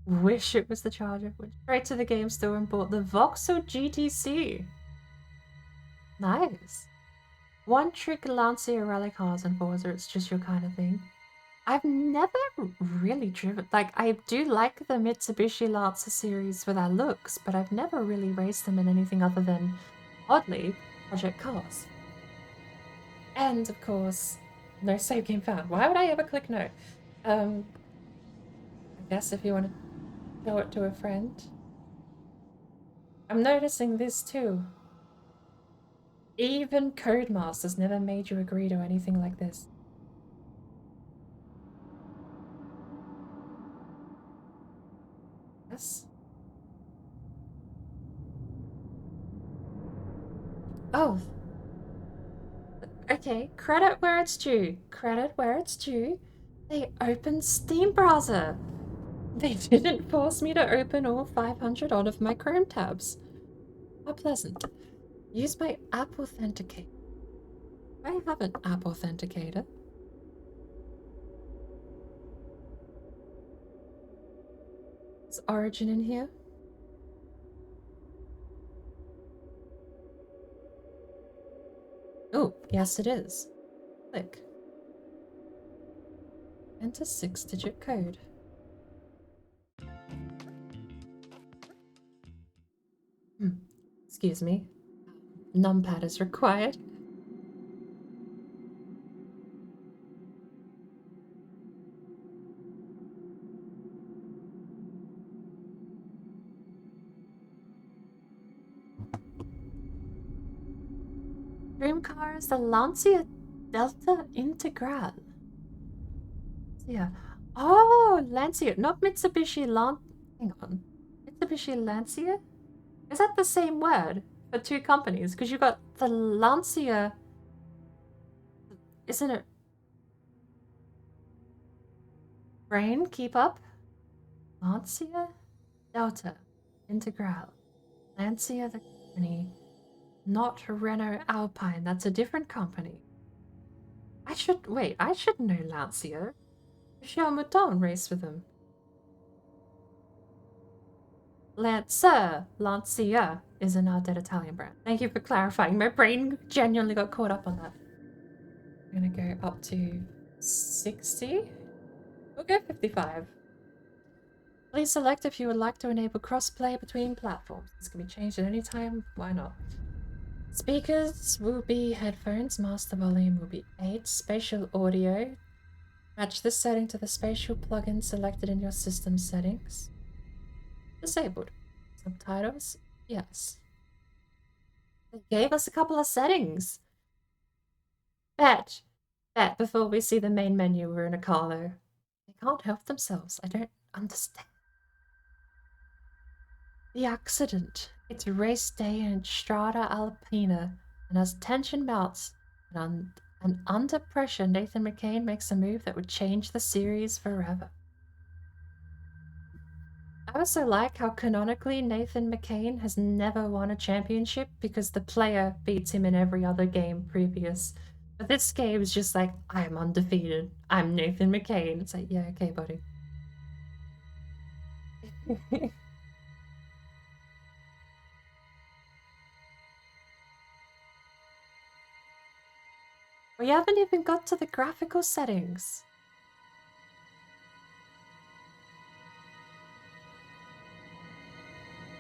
Wish it was the charger. Went straight to the game store and bought the Vauxhall GTC. Nice. One trick Lancia rally cars and Forza, it's just your kind of thing. I've never really driven, like, I do like the Mitsubishi Lancer series for their looks, but I've never really raced them in anything other than, oddly, Project Cars. And, of course, no save game found. Why would I ever click no? I guess if you want to show it to a friend. I'm noticing this too. Even Codemasters never made you agree to anything like this. Yes? Oh, okay. Credit where it's due. Credit where it's due. They opened Steam browser. They didn't force me to open all 500 odd of my Chrome tabs. How pleasant. Use my app authenticator. I have an app authenticator. Is Origin in here? Oh, yes it is. Click. Enter 6-digit code. Excuse me. Numpad is required. Dream car is the Lancia Delta Integral. Yeah. Oh, Lancia, not Mitsubishi Hang on. Mitsubishi Lancia? Is that the same word for two companies? Because you got the Lancia. Isn't it? Brain, keep up. Lancia Delta Integral. Lancia, the company. Not Renault Alpine. That's a different company. I should know Lancia. Michel Mouton raced with them. Lancia is an dead Italian brand. Thank you for clarifying. My brain genuinely got caught up on that. I'm gonna go up to 60. We'll go 55. Please select if you would like to enable crossplay between platforms. This can be changed at any time. Why not? Speakers will be headphones. Master volume will be 8. Spatial audio. Match this setting to the spatial plugin selected in your system settings. Disabled. Subtitles? Yes. They gave us a couple of settings. Bet before we see the main menu, we're in a car though. They can't help themselves. I don't understand. The accident. It's race day in Strada Alpina, and as tension mounts and under pressure, Nathan McCain makes a move that would change the series forever. I also like how canonically Nathan McCain has never won a championship because the player beats him in every other game previous. But this game is just like, I'm undefeated. I'm Nathan McCain. It's like, yeah, okay, buddy. We haven't even got to the graphical settings.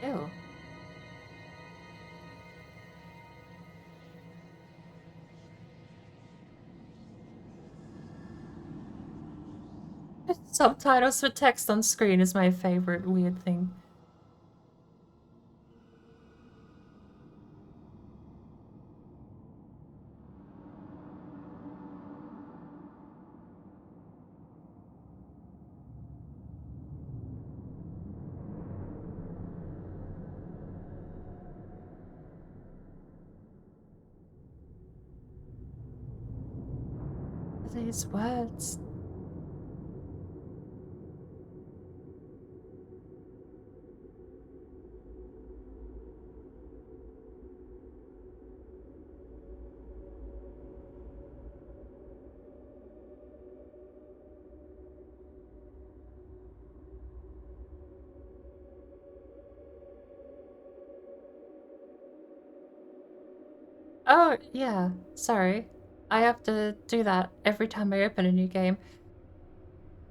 Ew. Subtitles for text on screen is my favorite weird thing. These words. Oh, yeah. Sorry. I have to do that every time I open a new game.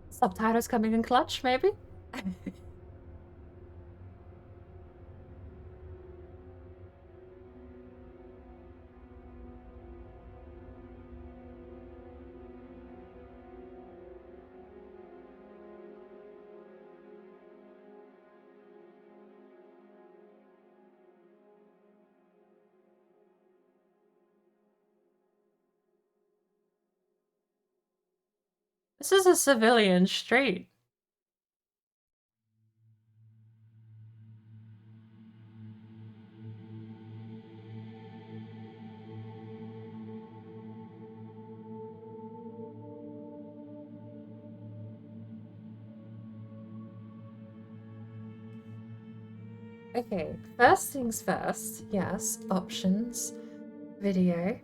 Subtitles coming in clutch, maybe? This is a civilian street. Okay, first things first. Yes, options. Video.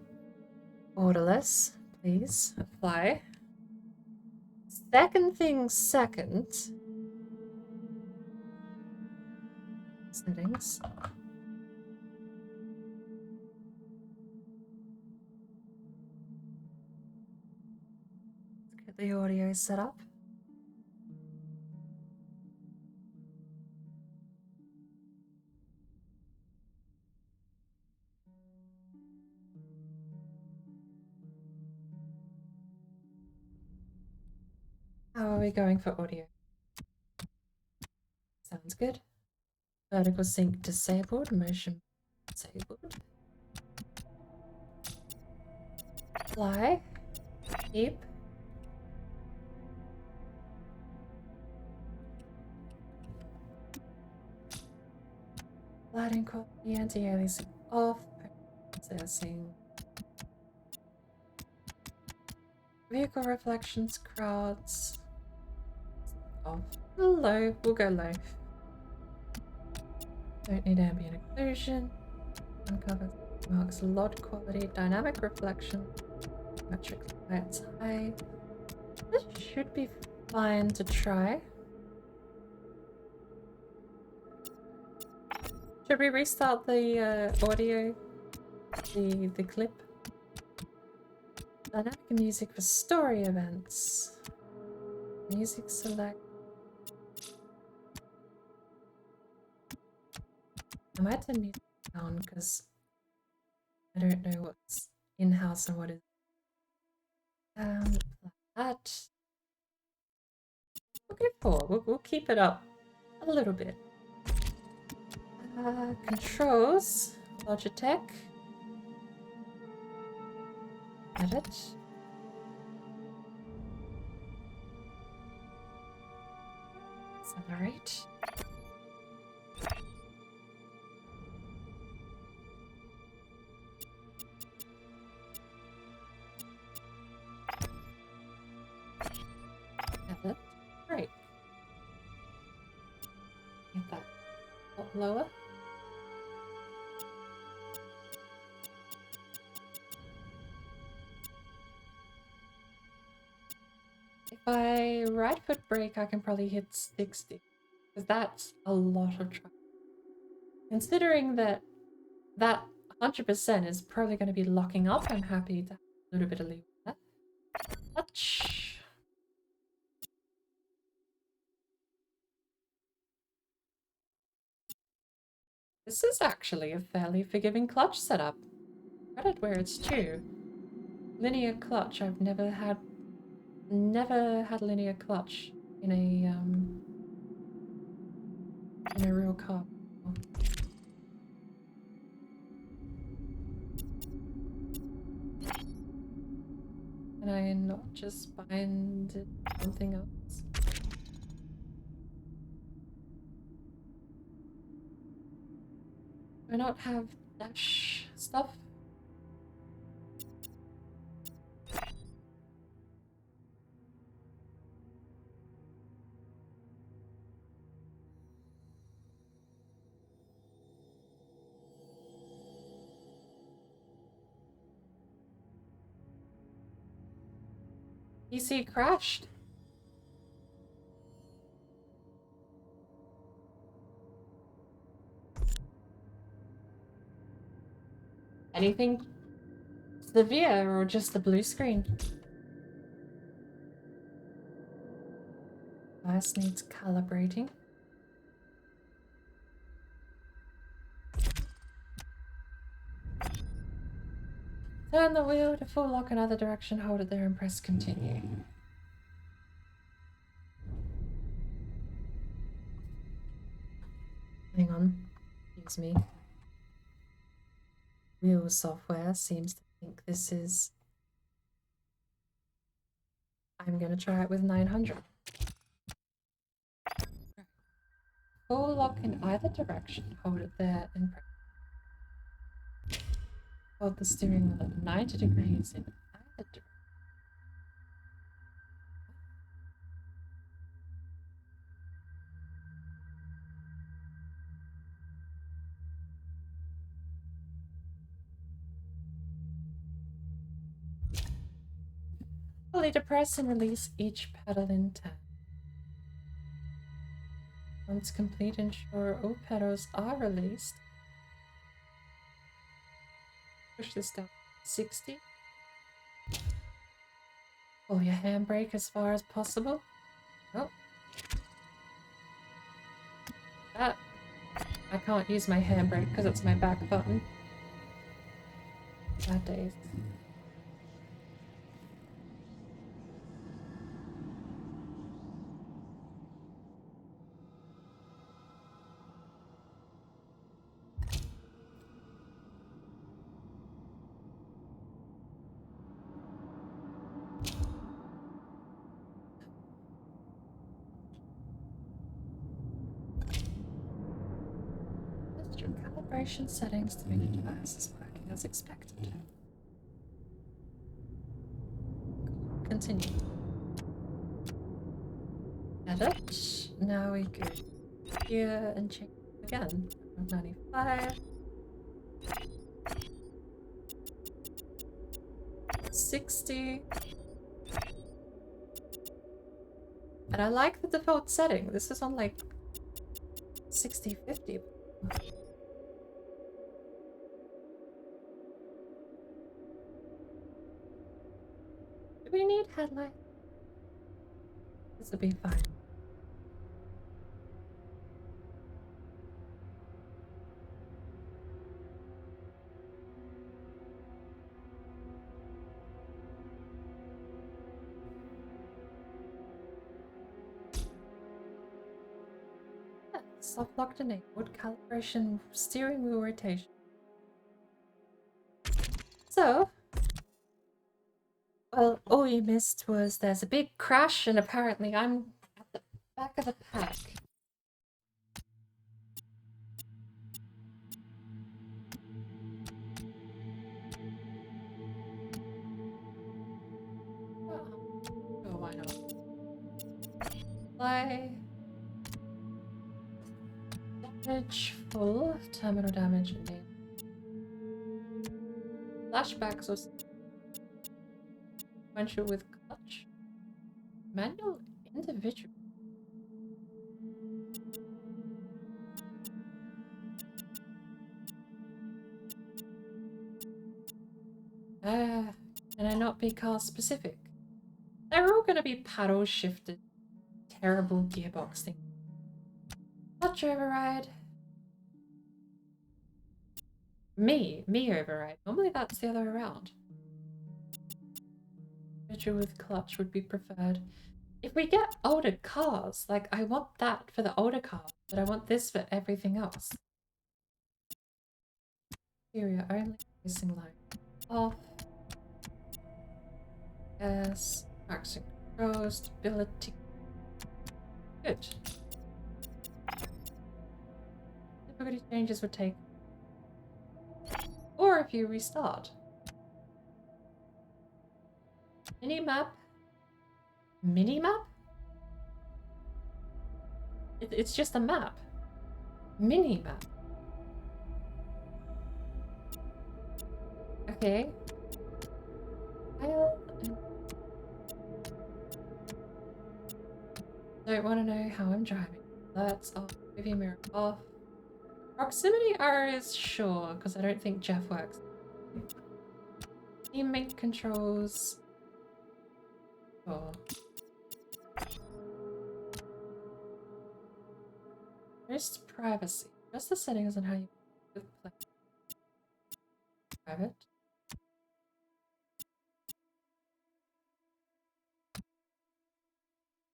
Borderless. Please apply. Second things second. Settings. Let's get the audio set up. How are we going for audio? Sounds good. Vertical sync disabled, motion disabled. Apply. Keep. Lighting quality, anti-aliasing off. Processing. Vehicle reflections, crowds. Off. Low. We'll go low. Don't need ambient occlusion. Uncover marks lot quality, dynamic reflection. Metric lights high. This should be fine to try. Should we restart the audio? The clip? Dynamic music for story events. Music select. I might turn music down because I don't know what's in-house and what is. Like that. We'll go 4. We'll keep it up a little bit. Controls. Logitech. Edit. Accelerate. Edit. Break. Get that up lower. If I right foot brake, I can probably hit 60. Because that's a lot of travel. Considering that 100% is probably going to be locking up, I'm happy to have a little bit of leeway there. Touch. This is actually a fairly forgiving clutch setup. Credit where it's due. Linear clutch, I've never had linear clutch in a real car. Can I not just bind something else? Do I not have dash stuff? PC crashed. Anything severe or just the blue screen? Device needs calibrating. Turn the wheel to full lock another direction, hold it there and press continue. Hang on, excuse me. Wheel software seems to think this is... I'm gonna try it with 900. Full lock in either direction, hold it there and press. Hold the steering wheel at 90 degrees in either direction. Fully depress and release each pedal in turn. Once complete, ensure all pedals are released. Push this down to 60. Pull your handbrake as far as possible. Oh. That. I can't use my handbrake because it's my back button. Bad days. Adjust your calibration settings to make your devices working as expected. Continue. Edit. Now we go here and change again. 95. 60. And I like the default setting. This is on like 60, 50. Do we need headlights? This will be fine. Soft locked enabled, calibration, steering wheel rotation. So, well, all you missed was there's a big crash and apparently I'm at the back of the pack. Oh, why not? Play. Damage full, terminal damage indeed. Flashbacks or sequential with clutch. Manual individual. Can I not be car specific? They're all gonna be paddle shifted. Terrible gearbox thing. Clutch override. Me override. Normally that's the other way around. Individual with clutch would be preferred. If we get older cars, like I want that for the older cars, but I want this for everything else. Exterior only, racing light off. Yes, traction control, stability. Good. Difficulty changes would take. Or if you restart. Minimap. Minimap? It's just a map. Minimap. Okay. Don't want to know how I'm driving. That's off. Movie mirror off. Proximity R is sure, because I don't think Jeff works. Teammate controls. Oh. There's privacy. Just the settings on how you play. Private.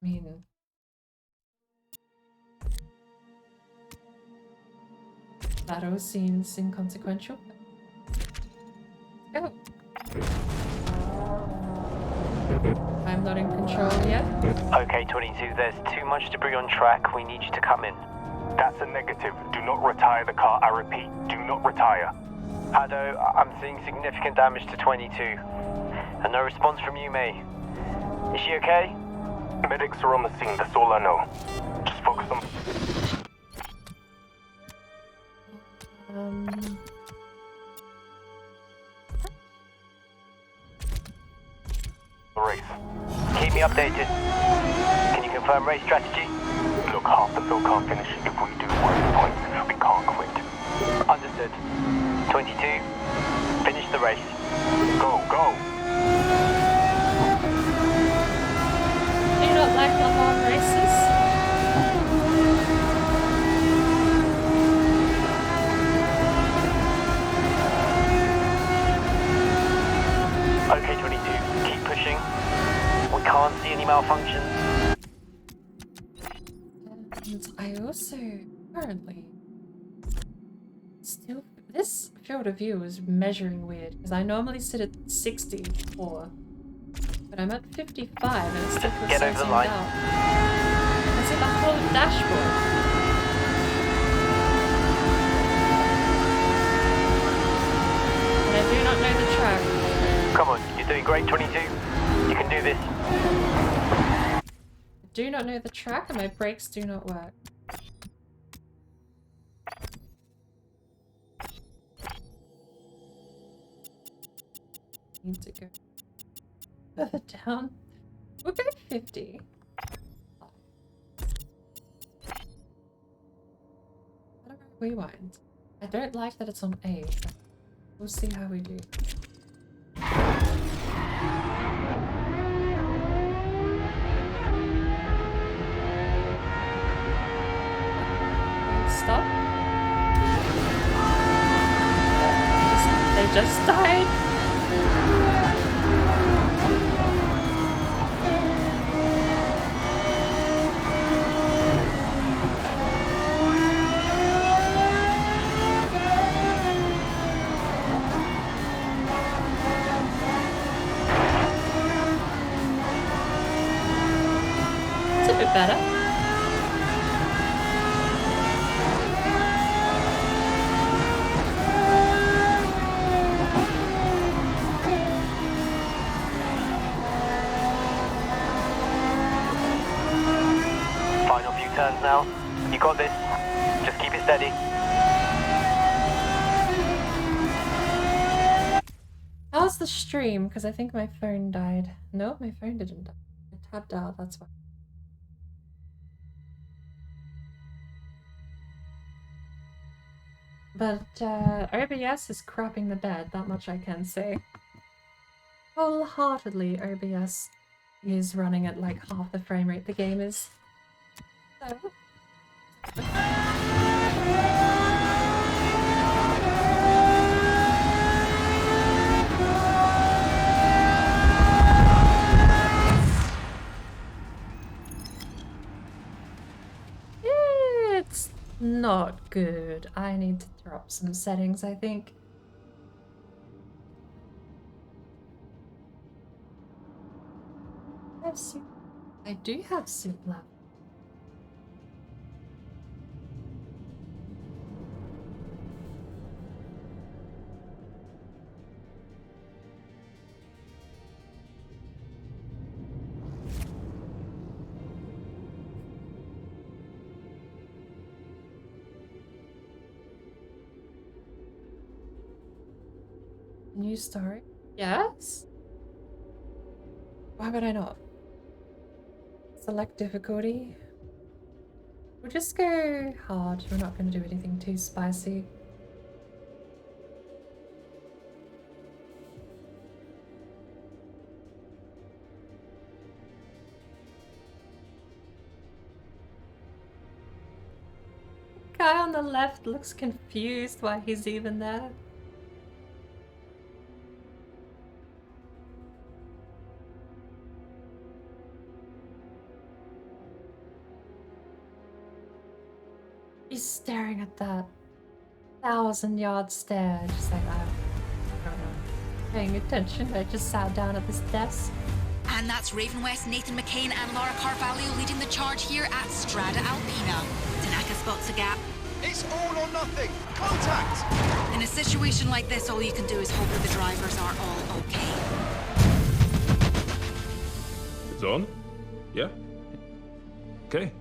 I mean, battle seems inconsequential. Go. I'm not in control yet. Okay, 22, there's too much debris on track. We need you to come in. That's a negative. Do not retire the car. I repeat, do not retire. Ado, I'm seeing significant damage to 22. And no response from you, May. Is she okay? Medics are on the scene, that's all I know. Just focus on... the race. Keep me updated. Can you confirm race strategy? Look, half the field can't finish. If we do worse points, we can't quit. Understood. 22, finish the race. Go, go! Do you not like the long races? Okay, 22, keep pushing. We can't see any malfunctions. And I also currently still, this field of view is measuring weird because I normally sit at 64, but I'm at 55 and it's still Get over the line. out. I see the whole dashboard. And I do not know the track. Come on, you're doing great, 22. You can do this. I do not know the track and my brakes do not work. Need to go further down. We'll go 50. How do I rewind? I don't like that it's on A. But we'll see how we do. Stop. They just died. It's a bit better. Final few turns now. You got this. Just keep it steady. How's the stream? Because I think my phone died. No, my phone didn't die. I tapped out, that's why. But OBS is crapping the bed, that much I can say. Wholeheartedly, OBS is running at like half the frame rate the game is. So. It's not good. I need to drop some settings, I think. I do have soup left. New story? Yes? Why would I not? Select difficulty. We'll just go hard. We're not going to do anything too spicy. guy on the left looks confused why he's even there. He's staring at that 1,000-yard stare, just like, I don't know, paying attention. I just sat down at this desk. And that's Raven West, Nathan McCain, and Laura Carvalho leading the charge here at Strada Alpina. Tanaka spots a gap. It's all or nothing! Contact! In a situation like this, all you can do is hope that the drivers are all okay. It's on? Yeah? Okay.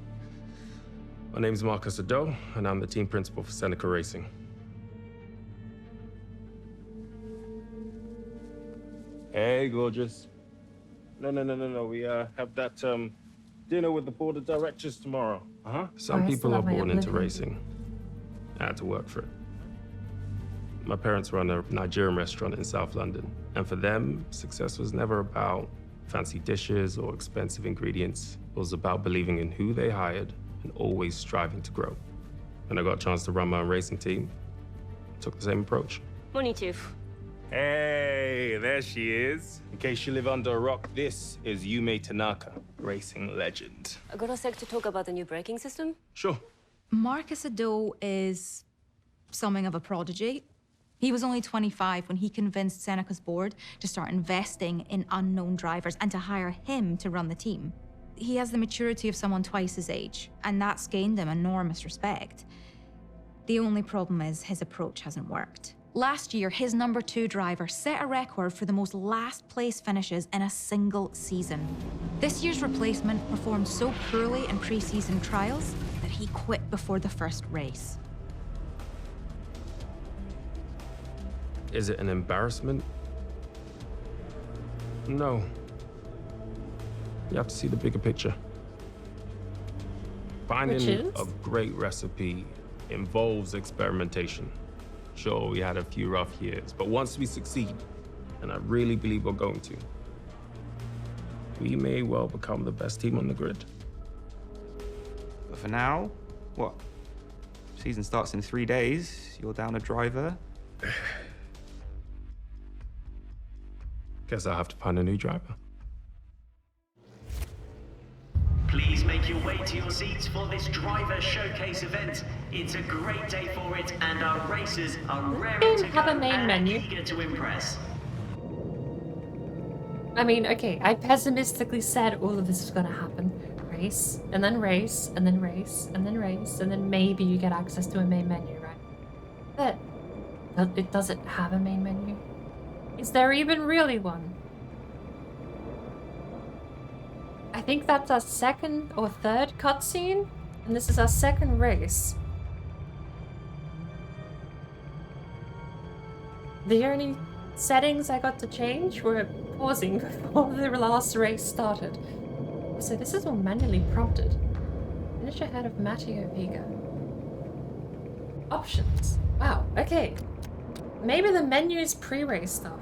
My name's Marcus Ado, and I'm the team principal for Seneca Racing. Hey, gorgeous. No. We have that dinner with the board of directors tomorrow. Some I people still are have my born into oblivion. racing. I had to work for it. My parents run a Nigerian restaurant in South London, and for them, success was never about fancy dishes or expensive ingredients. It was about believing in who they hired and always striving to grow. When I got a chance to run my own racing team, I took the same approach. Morning, Chief. Hey, there she is. In case you live under a rock, this is Yume Tanaka, racing legend. I got a sec to talk about the new braking system. Sure. Marcus Ado is something of a prodigy. He was only 25 when he convinced Seneca's board to start investing in unknown drivers and to hire him to run the team. He has the maturity of someone twice his age, and that's gained him enormous respect. The only problem is his approach hasn't worked. Last year, his number 2 driver set a record for the most last place finishes in a single season. This year's replacement performed so poorly in pre-season trials that he quit before the first race. Is it an embarrassment? No. You have to see the bigger picture. Finding Which is? a great recipe involves experimentation. Sure, we had a few rough years, but once we succeed, and I really believe we're going to, we may well become the best team on the grid. But for now, what? Season starts in 3 days. You're down a driver. Guess I'll have to find a new driver. Please make your way to your seats for this driver showcase event. It's a great day for it, and our racers are raring to go Have a main and menu. eager to impress. I mean, okay, I pessimistically said all of this was gonna happen. Race, and then race, and then race, and then race, and then maybe you get access to a main menu, right? But it doesn't have a main menu. Is there even really one? I think that's our second or third cutscene, and this is our second race. The only settings I got to change were pausing before the last race started. So this is all manually prompted. Finish ahead of Matteo Vega. Options. Wow, okay. Maybe the menu is pre-race stuff.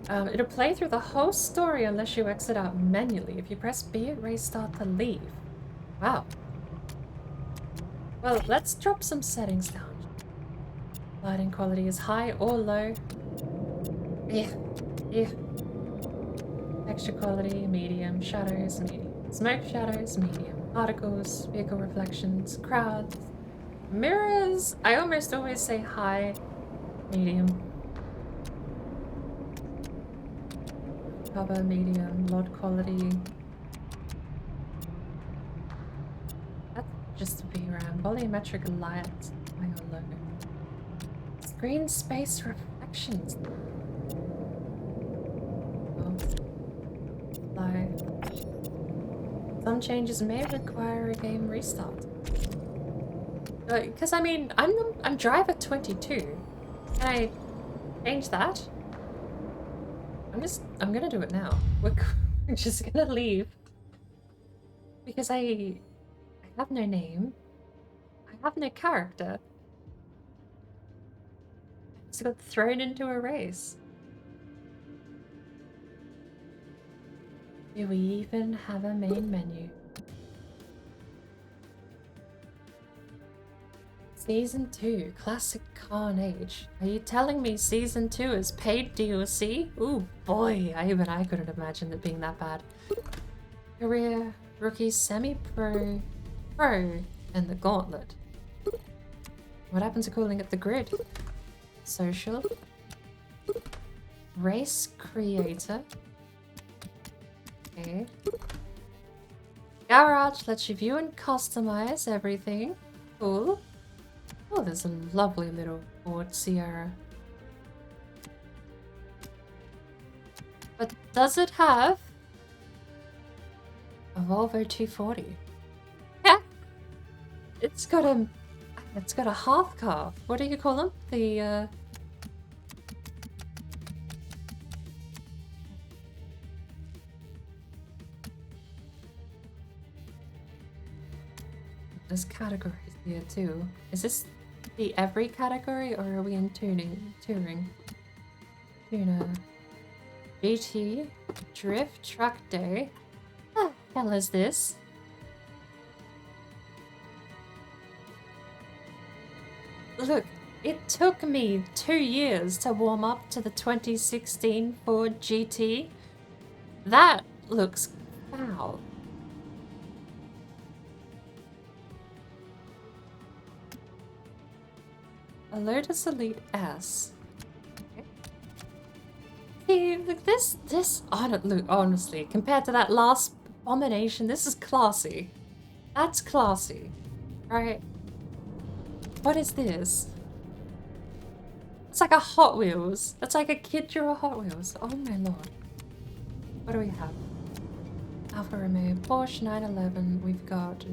It'll play through the whole story unless you exit out manually. If you press B at race start to leave. Wow. Well, let's drop some settings down. Lighting quality is high or low. Yeah. Texture quality, medium. Shadows, medium. Smoke shadows, medium. Particles, vehicle reflections, crowds. Mirrors, I almost always say high, medium. Cover, medium, LOD quality. That's just VRAM. Volumetric light, high or low. Screen space reflections. Low. Some changes may require a game restart. Because I mean, I'm driver 22. Can I change that? I'm gonna do it now. We're just gonna leave. Because I have no name. I have no character. I just got thrown into a race. Do we even have a main menu? Season 2, Classic Carnage. Are you telling me Season 2 is paid DLC? Ooh, boy, even I couldn't imagine it being that bad. Career, Rookie, Semi-Pro, Pro, and the Gauntlet. What happened to calling it the Grid? Social. Race Creator. Okay. Garage lets you view and customize everything. Cool. Oh, there's a lovely little Ford Sierra. But does it have a Volvo 240? Yeah. It's got a half car. What do you call them? The There's categories here too. Is this the every category or are we in touring? Tuner. GT. Drift. Track day. What the hell is this? Look, it took me 2 years to warm up to the 2016 Ford GT. That looks foul. A Lotus Elite S. Okay. See, look, this honestly, compared to that last abomination, this is classy. That's classy. Right? What is this? It's like a Hot Wheels. That's like a kid drew a Hot Wheels. Oh my lord. What do we have? Alfa Romeo, Porsche 911. We've got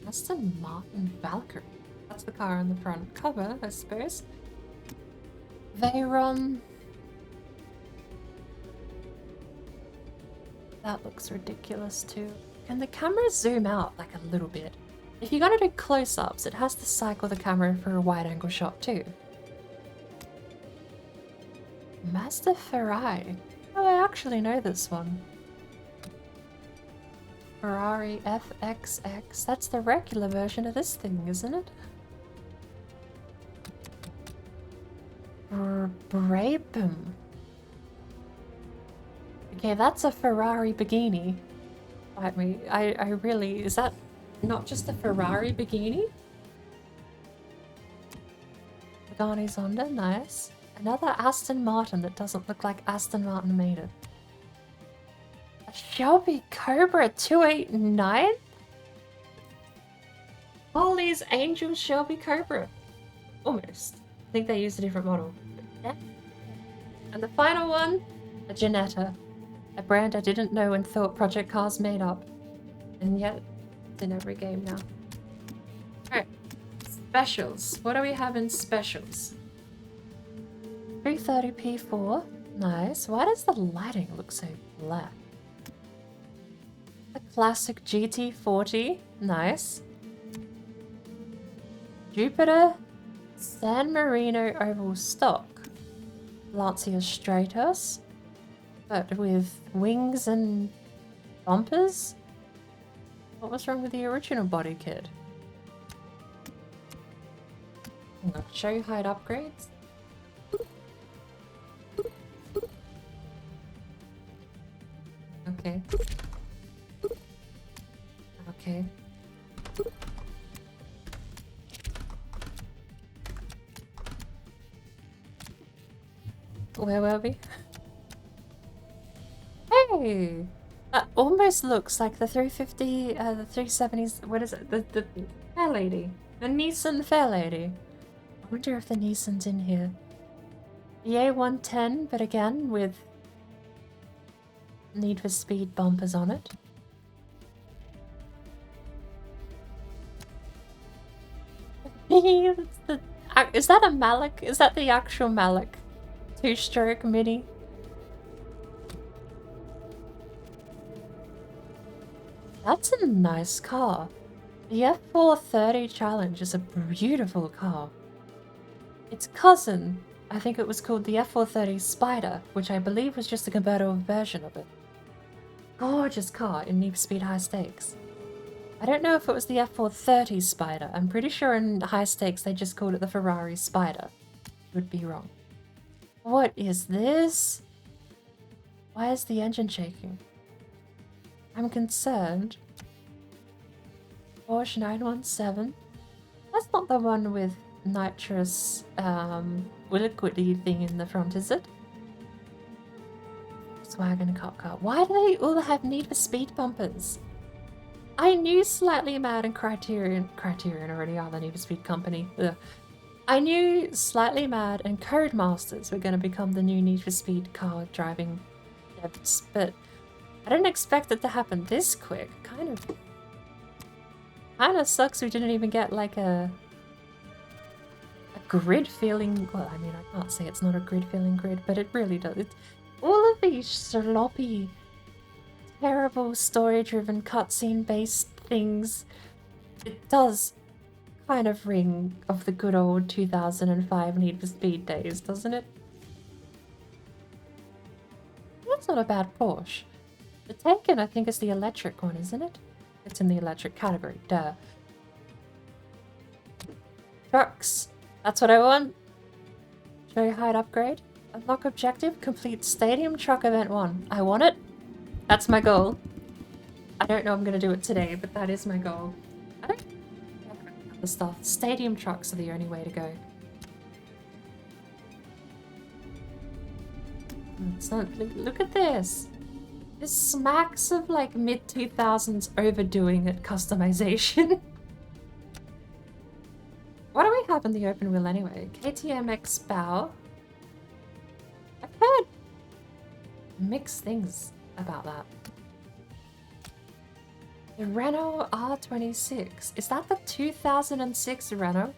Aston Martin Valkyrie. That's the car on the front cover, I suppose. Veyron. That looks ridiculous too. Can the camera zoom out like a little bit? If you're gonna do close-ups, it has to cycle the camera for a wide-angle shot too. Mazda Ferrari. Oh, I actually know this one. Ferrari FXX. That's the regular version of this thing, isn't it? Brabham. Okay, that's a Ferrari Bikini. I really... Is that not just a Ferrari Bikini? Pagani Zonda, nice. Another Aston Martin that doesn't look like Aston Martin made it. A Shelby Cobra 289? Holly's Angel Shelby Cobra. Almost. I think they used a different model. Yeah. And the final one, a Janetta. A brand I didn't know and thought Project Cars made up. And yet, it's in every game now. Alright. Specials. What do we have in specials? 330p4. Nice. Why does the lighting look so black? A classic GT40. Nice. Jupiter San Marino Oval Stock. Lancia Stratos. But with wings and bumpers? What was wrong with the original body kit? Hang on, show height upgrades. Okay. Okay. Where were we? Hey! That almost looks like the 350, the 370s, what is it? The Fair Lady. The Nissan Fair Lady. I wonder if the Nissan's in here. The A110, but again with Need for Speed bumpers on it. Is that a Malik? Is that the actual Malik? 2-stroke Mini? That's a nice car. The F430 Challenge is a beautiful car. Its cousin, I think it was called the F430 Spider, which I believe was just a convertible version of it. Gorgeous car in Need for Speed High Stakes. I don't know if it was the F430 Spider. I'm pretty sure in high stakes they just called it the Ferrari Spider. Would be wrong. What is this? Why is the engine shaking? I'm concerned. Porsche 917. That's not the one with nitrous liquidy thing in the front, is it? Volkswagen Cop Car. Why do they all have Need for Speed bumpers? I knew Slightly Mad and Criterion already are the Need for Speed company. Ugh. I knew Slightly Mad and Codemasters were going to become the new Need for Speed car driving devs, but I didn't expect it to happen this quick. Kind of sucks we didn't even get like a grid feeling. Well, I mean, I can't say it's not a grid feeling grid, but it really does. All of these sloppy, terrible story-driven cutscene-based things. It does kind of ring of the good old 2005 Need for Speed days, doesn't it? That's not a bad Porsche. The Taken, I think, is the electric one, isn't it? It's in the electric category, duh. Trucks. That's what I want. Very high upgrade. Unlock objective. Complete Stadium Truck Event 1. I want it. That's my goal. I don't know I'm going to do it today, but that is my goal. I don't the stuff. Stadium trucks are the only way to go. It's not, look at this. This smacks of like mid-2000s overdoing it customization. What do we have in the open wheel anyway? KTM bow. I've heard mixed things about that. The Renault R26. Is that the 2006 Renault?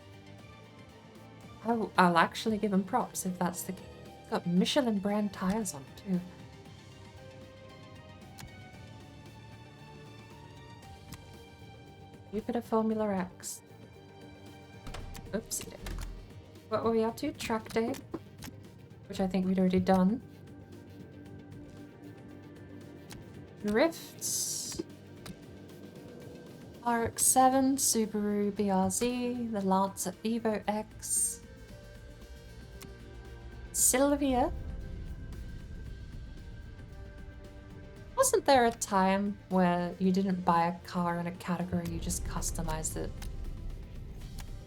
I'll actually give him props if that's the case. It's got Michelin brand tires on it too. Jupiter Formula X. Oopsie. What were we up to? Track day, which I think we'd already done. Drifts. RX-7, Subaru BRZ, the Lancer Evo X. Sylvia. Wasn't there a time where you didn't buy a car in a category, you just customized it?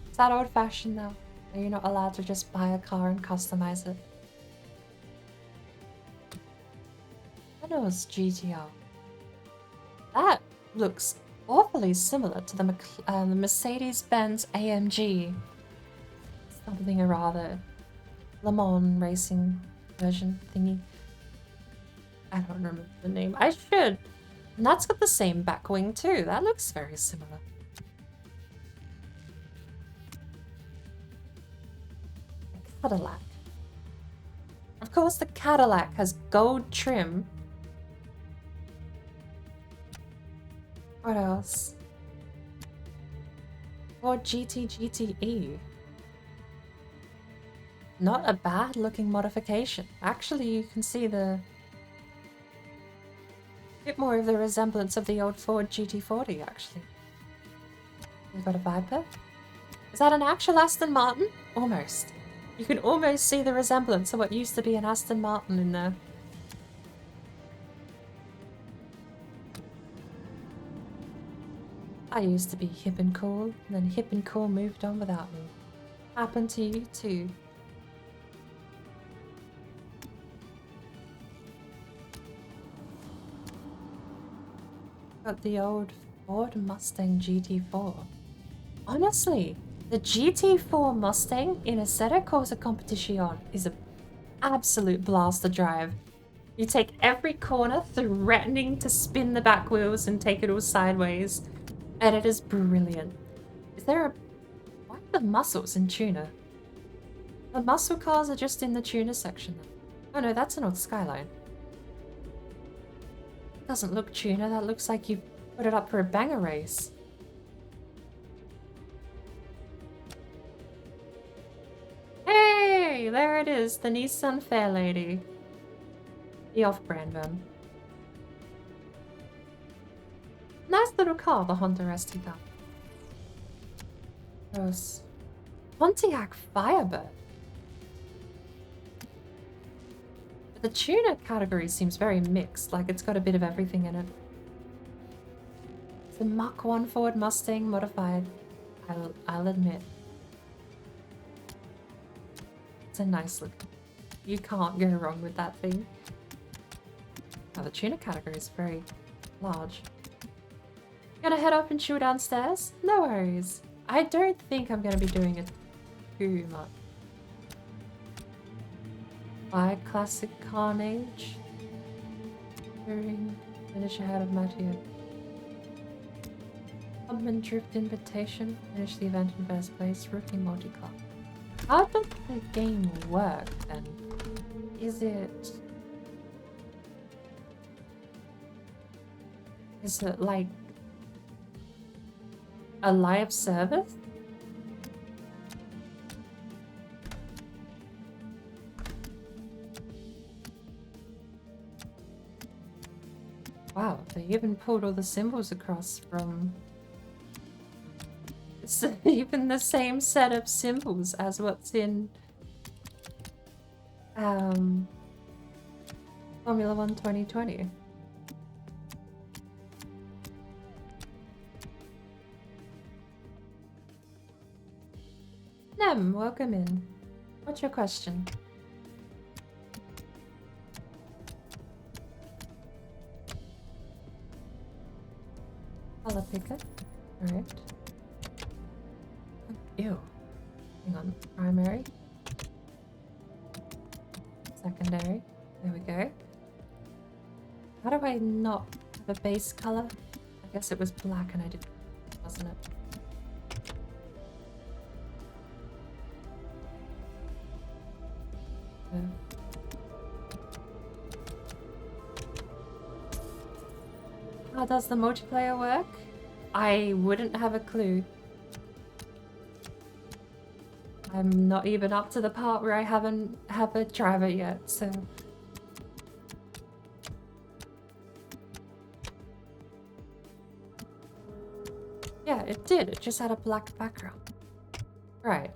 Is that old-fashioned now? Are you not allowed to just buy a car and customize it? Renault's GTR. That looks awfully similar to the Mercedes-Benz AMG. Something or rather. Le Mans racing version thingy. I don't remember the name. I should. And that's got the same back wing too. That looks very similar. The Cadillac. Of course the Cadillac has gold trim. What else? Ford GT GTE. Not a bad looking modification. Actually, you can see the bit more of the resemblance of the old Ford GT40, actually. We've got a Viper. Is that an actual Aston Martin? Almost. You can almost see the resemblance of what used to be an Aston Martin in there. I used to be hip and cool, and then hip and cool moved on without me. Happened to you too. Got the old Ford Mustang GT4. Honestly, the GT4 Mustang in Assetto Corsa Competition is an absolute blast to drive. You take every corner threatening to spin the back wheels and take it all sideways. And it is brilliant. Is there a... Why are the muscles in tuner? The muscle cars are just in the tuner section. Oh no, that's an old Skyline. Doesn't look tuner, that looks like you put it up for a banger race. Hey, there it is, the Nissan Fairlady. The off-brand one. That's the little car, the Honda ST car. Gross. Pontiac Firebird. The tuner category seems very mixed, like it's got a bit of everything in it. It's a Mach 1 Ford Mustang modified, I'll admit. It's a nice look. You can't go wrong with that thing. Oh, the tuner category is very large. Gonna head up and chill downstairs? No worries. I don't think I'm gonna be doing it too much. Buy classic Carnage. Finish ahead of Matthew. Hubman Drift Invitation. Finish the event in first place. Rookie multi-car. How does the game work then? Is it like a live service? Wow, they even pulled all the symbols across from... It's even the same set of symbols as what's in Formula 1 2020. Nem, welcome in. What's your question? Color picker. Alright. Ew. Hang on. Primary. Secondary. There we go. How do I not have a base color? I guess it was black and I didn't, wasn't it? How does the multiplayer work? I wouldn't have a clue. I'm not even up to the part where I haven't have a driver yet, so... Yeah, it did. It just had a black background. Right.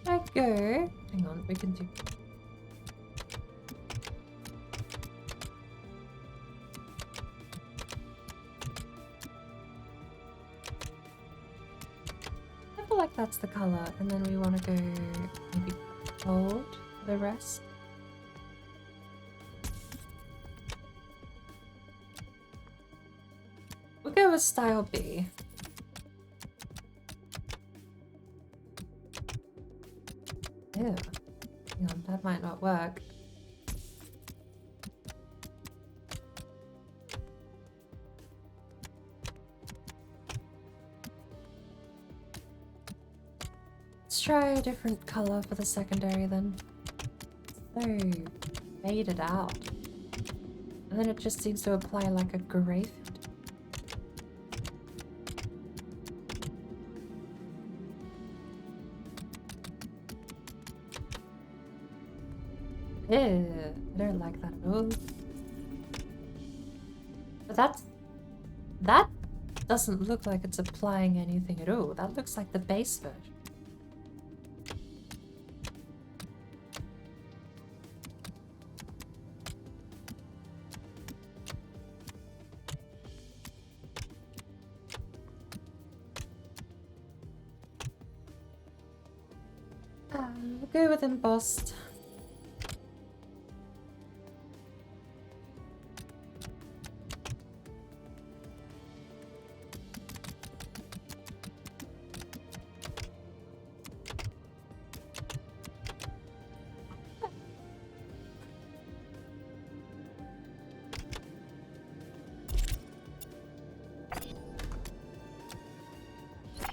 I go. Hang on, we can do. I feel like that's the color, and then we want to go maybe gold for the rest. We'll go with style B. Ew. Hang on, that might not work. Let's try a different color for the secondary then. So faded out. And then it just seems to apply like a gray. Ew, I don't like that at all. But that doesn't look like it's applying anything at all. That looks like the base version. We'll go with embossed.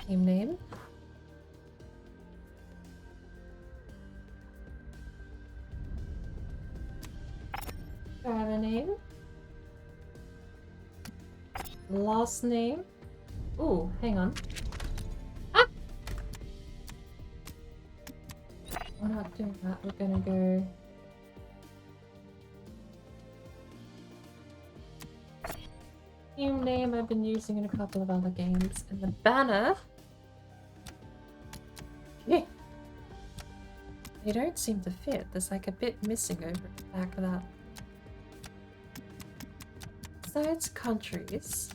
Team name. Driver name. Last name. Ooh, hang on. Ah! We're not doing that. We're gonna go. Team name I've been using in a couple of other games. And the banner. Yeah. They don't seem to fit. There's like a bit missing over the back of that. Besides countries.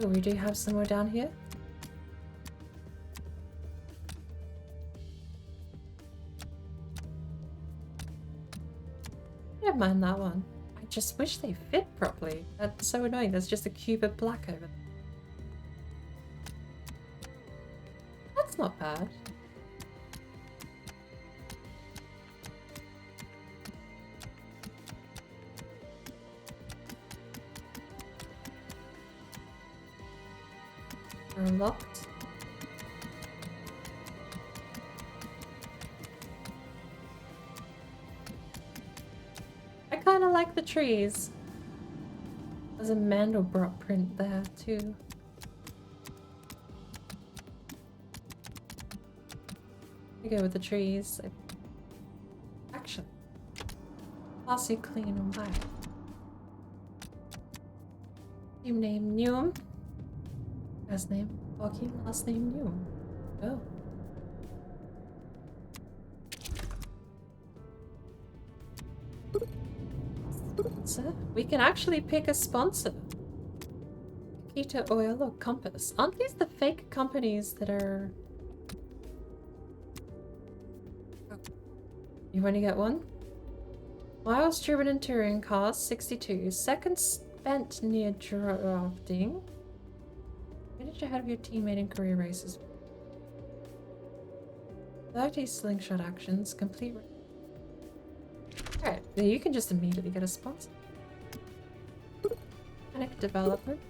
Oh, we do have some more down here. I don't mind that one. I just wish they fit properly. That's so annoying. There's just a cube of black over there. That's not bad. Unlocked. I kind of like the trees. There's a Mandelbrot print there too. I go with the trees. Actually, classy, clean, and white. Team name Newham. First name Joaquin, last name Newham. Oh. Sponsor? We can actually pick a sponsor. Keto Oil or Compass. Aren't these the fake companies that are... Oh. You only get one? Miles driven in touring cars, 62. Second spent near drafting. Finish ahead of your teammate in career races. 30 slingshot actions, complete. Alright, then you can just immediately get a sponsor. Mechanic development.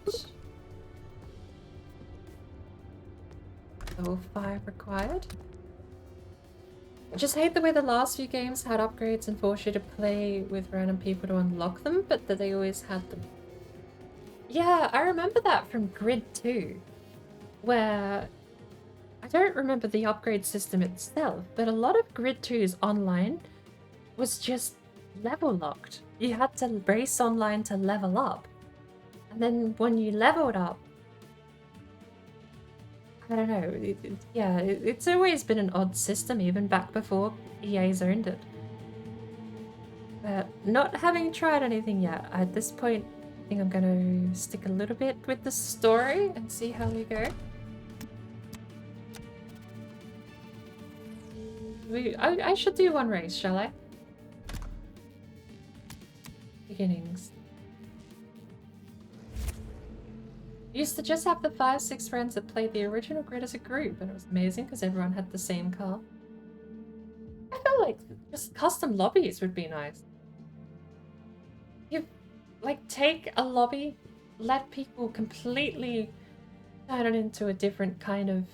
Level 5 required. I just hate the way the last few games had upgrades and forced you to play with random people to unlock them, but that they always had them. Yeah, I remember that from Grid 2, where I don't remember the upgrade system itself, but a lot of Grid 2's online was just level locked. You had to race online to level up. And then when you leveled up, I don't know, it's always been an odd system, even back before EA's owned it. But not having tried anything yet, at this point, I think I'm gonna stick a little bit with the story and see how we go. I should do one race, shall I? Beginnings. Used to just have the 5-6 friends that played the original Grid as a group, and it was amazing because everyone had the same car. I feel like just custom lobbies would be nice. You like take a lobby, let people completely turn it into a different kind of,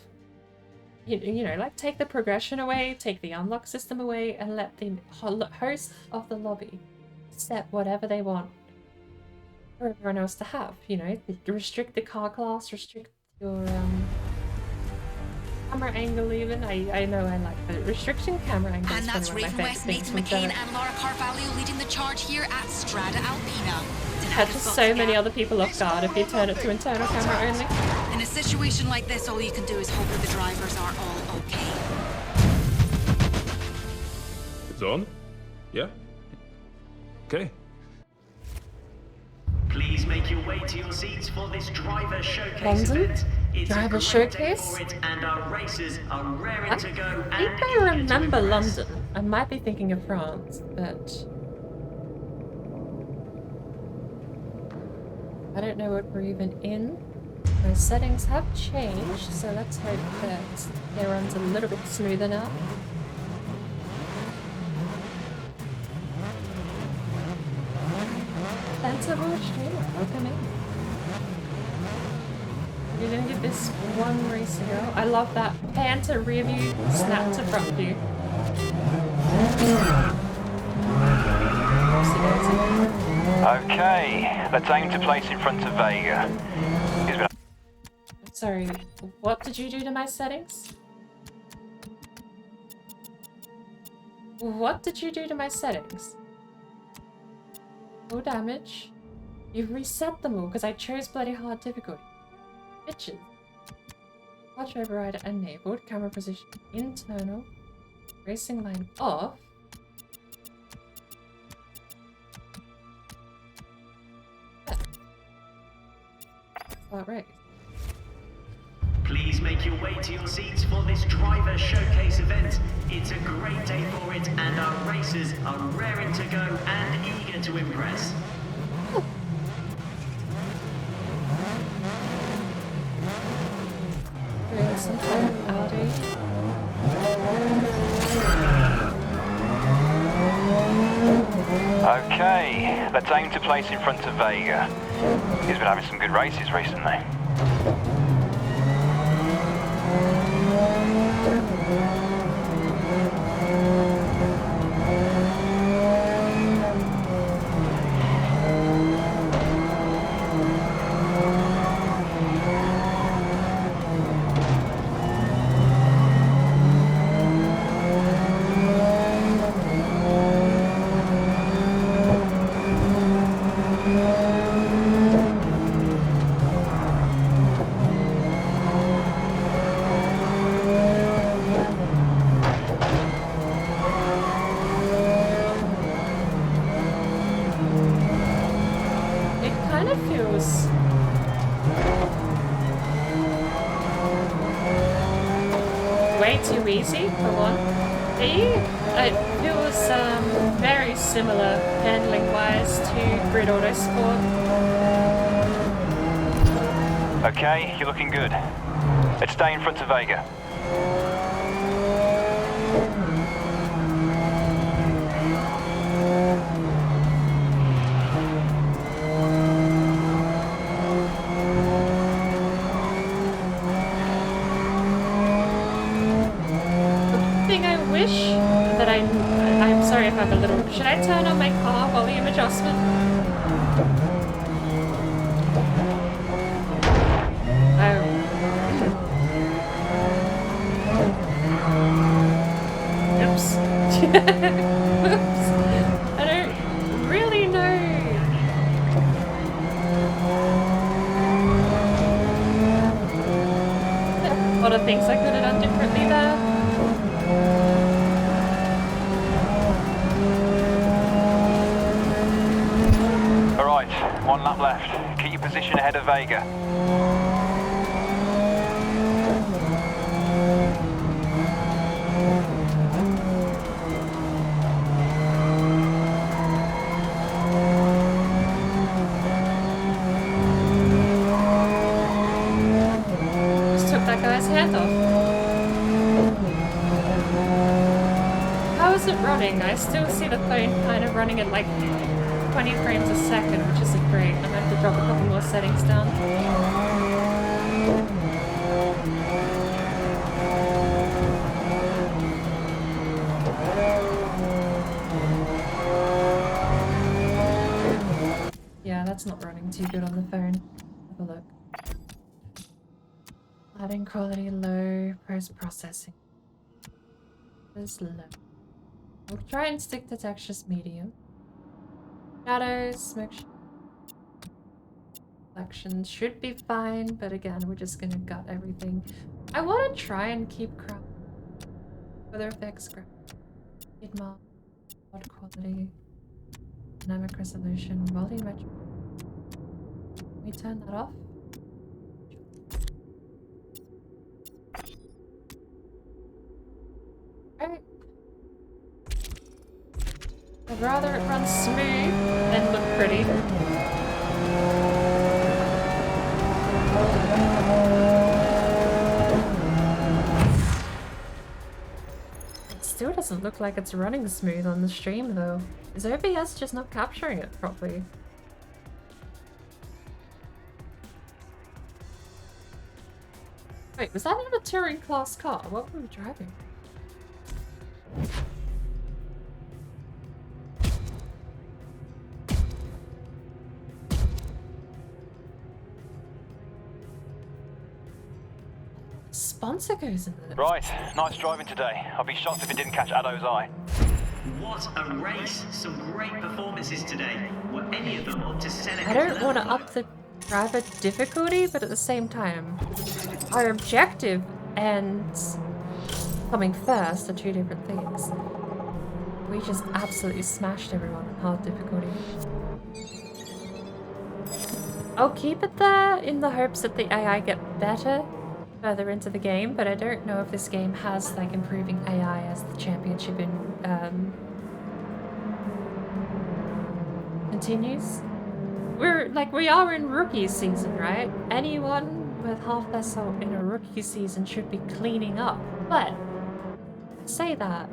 you know, like take the progression away, take the unlock system away, and let the host of the lobby set whatever they want for everyone else to have, you know, restrict the car class, restrict your camera angle even. I know I like the restriction camera angle. And that's Raven West, Nathan McCain and Laura Carvalho leading the charge here at Strada Alpina. Had just so many other people off guard if you turn it to internal camera only. In a situation like this, all you can do is hope that the drivers are all okay. It's on? Yeah? Okay. Please make your way to your seats for this driver showcase London? event. It's Driver a great showcase? day for it, and our racers are raring to go. I think I remember London. I might be thinking of France, but I don't know what we're even in. My settings have changed, so let's hope that it runs a little bit smoother now. Sensible streamer, welcome in. You didn't get this one race ago. I love that pan to rear view, snap to front view. Okay, let's aim to place in front of Vega. Sorry, what did you do to my settings? What did you do to my settings? No damage. You've reset them all because I chose bloody hard difficulty. Bitches. Watch override enabled. Camera position internal. Racing line off. Start race. Please make your way to your seats for this driver showcase event. It's a great day for it, and our racers are raring to go and eager to impress. Some kind of Audi. Okay, let's aim to place in front of Vega. He's been having some good races recently. Too easy for one. It feels very similar handling wise to Grid Autosport. Okay, you're looking good. Let's stay in front of Vega. I'm sorry if I'm a little... Should I turn on my car volume adjustment? Oh. Oops. Oops. I don't really know. A lot of things I could have done differently there. One lap left. Keep your position ahead of Vega. Just took that guy's hand off. How is it running? I still see the phone kind of running at like 20 frames a second, which isn't great. I'm going to have to drop a couple more settings down. Yeah, that's not running too good on the phone. Have a look. Lighting quality low, post-processing is low. We'll try and stick to textures medium. Shadows, smoke selections should be fine, but again, we're just gonna gut everything. I want to try and keep crowd, weather effects, speed mark, mod quality, dynamic resolution, volumetric. Can we turn that off? Alright. I'd rather it run smooth than look pretty. It still doesn't look like it's running smooth on the stream though. Is OBS just not capturing it properly? Wait, was that not a touring class car? What were we driving? Sponsor goes in there. Right, nice driving today. I'd be shocked if it didn't catch Addo's eye. What a race! Some great performances today. Were any of them up to Seneca? I don't want to up the driver difficulty, but at the same time, our objective and coming first are two different things. We just absolutely smashed everyone on hard difficulty. I'll keep it there in the hopes that the AI get better further into the game, but I don't know if this game has like improving AI as the championship continues. We are in rookie season, right? Anyone with half their soul in a rookie season should be cleaning up. But I say that.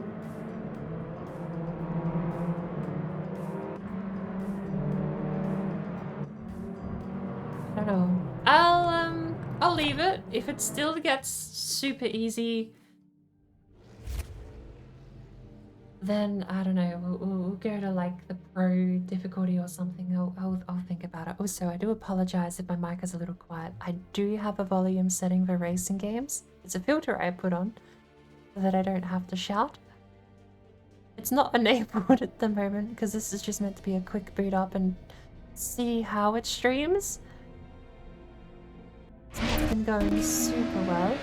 I don't know. I'll leave it. If it still gets super easy, then I don't know. We'll go to like the pro difficulty or something. I'll think about it. Also, I do apologize if my mic is a little quiet. I do have a volume setting for racing games. It's a filter I put on so that I don't have to shout. It's not enabled at the moment because this is just meant to be a quick boot up and see how it streams. It's not been going super well.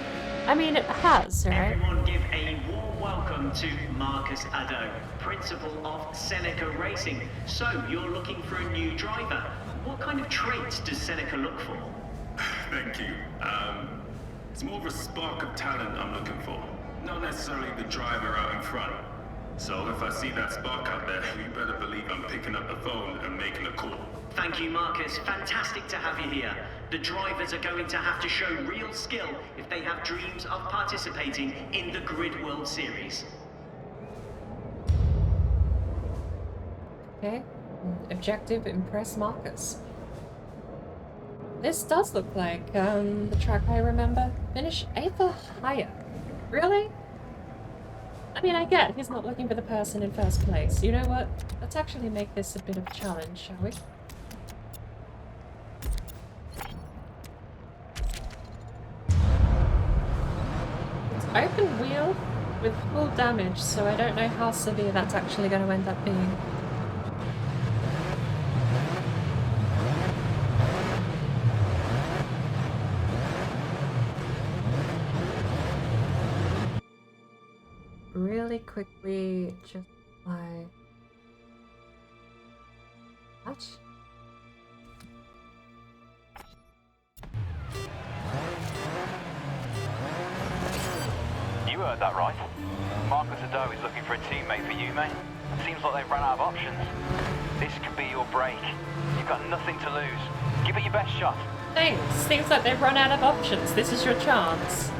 I mean, it has, right? Everyone give a warm welcome to Marcus Addo, Principal of Seneca Racing. So, you're looking for a new driver. What kind of traits does Seneca look for? Thank you. It's more of a spark of talent I'm looking for. Not necessarily the driver out in front. So if I see that spark out there, you better believe I'm picking up the phone and making a call. Thank you, Marcus. Fantastic to have you here. The drivers are going to have to show real skill if they have dreams of participating in the Grid World Series. Okay. Objective, impress Marcus. This does look like the track I remember. Finish 8th or higher. Really? I mean, I get he's not looking for the person in first place. You know what? Let's actually make this a bit of a challenge, shall we? It's open wheel with full damage, so I don't know how severe that's actually going to end up being. Really quickly, just like that. You heard that right. Marcus Addo is looking for a teammate for you, mate. Seems like they've run out of options. This could be your break. You've got nothing to lose. Give it your best shot. Thanks. Seems like they've run out of options. This is your chance.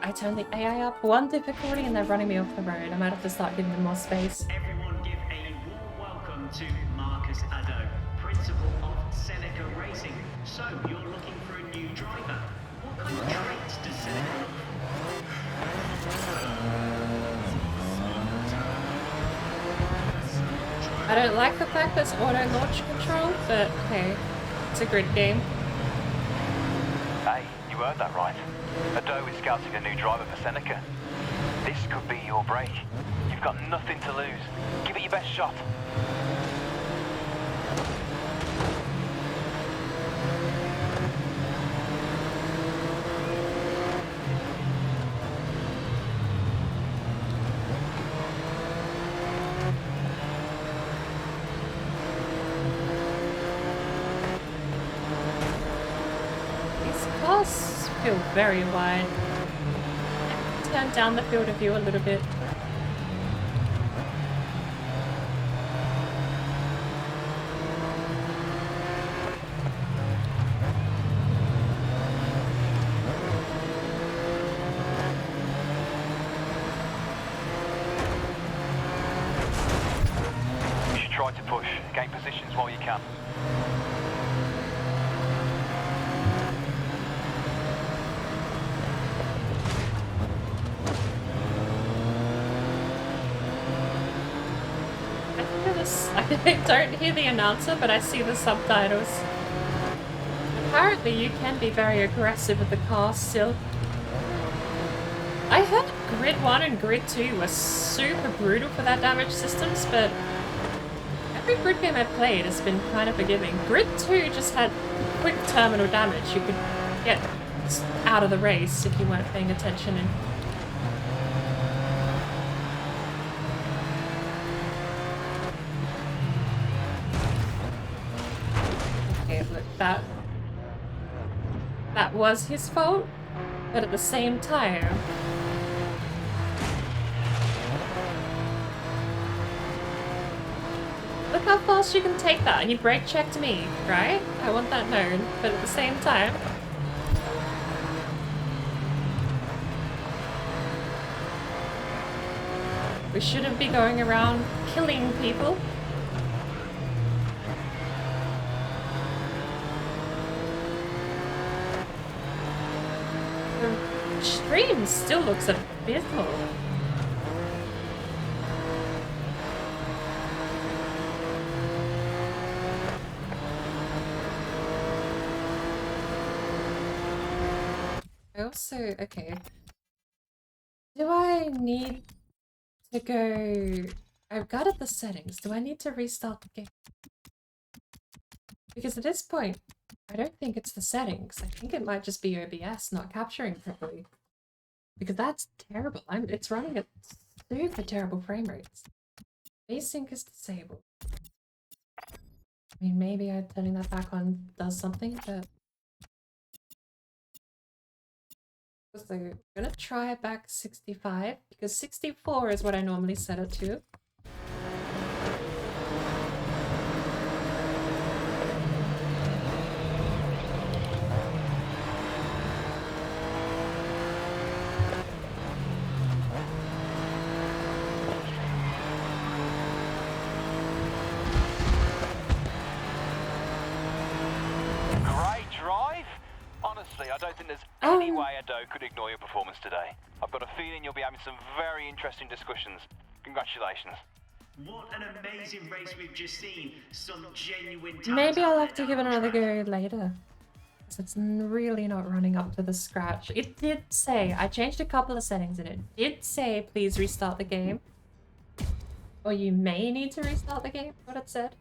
I turned the AI up one difficulty and they're running me off the road. I might have to start giving them more space. Everyone give a warm welcome to Marcus Addo, Principal of Seneca Racing. So, you're looking for a new driver. What kind of traits does Seneca look I don't like the fact there's auto launch control, but hey, it's a great game. Hey, you heard that right. Addo is scouting a new driver for Seneca. This could be your break. You've got nothing to lose. Give it your best shot. These cars feel very wide. Turn down the field of view a little bit. try to push. Gain positions while you can. I don't hear the announcer, but I see the subtitles. Apparently you can be very aggressive with the car still. I heard Grid 1 and Grid 2 were super brutal for their damage systems, but every Grid game I've played has been kind of forgiving. Grid 2 just had quick terminal damage. You could get out of the race if you weren't paying attention. And okay, look, that was his fault, but at the same time, look how fast you can take that. He brake checked me, right? I want that known, but at the same time, we shouldn't be going around killing people. The stream still looks abysmal. Also, okay. Do I need to go... I've got it the settings. Do I need to restart the game? Because at this point, I don't think it's the settings. I think it might just be OBS not capturing properly. Because that's terrible. It's running at super terrible frame rates. Async is disabled. I mean, maybe turning that back on does something, but... So I'm gonna try back 65, because 64 is what I normally set it to. I don't think there's any way Ado could ignore your performance today. I've got a feeling you'll be having some very interesting discussions. Congratulations. What an amazing race we've just seen. Some genuine talent. Maybe I'll have to give it another go later. Because it's really not running up to the scratch. It did say, I changed a couple of settings and it did say please restart the game. Or you may need to restart the game, what it said.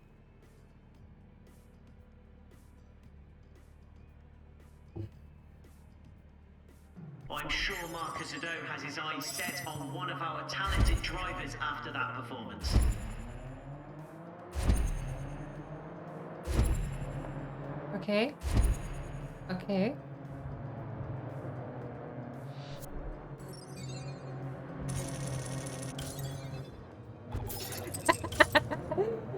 I'm sure Marcus Ado has his eyes set on one of our talented drivers after that performance. Okay. Okay.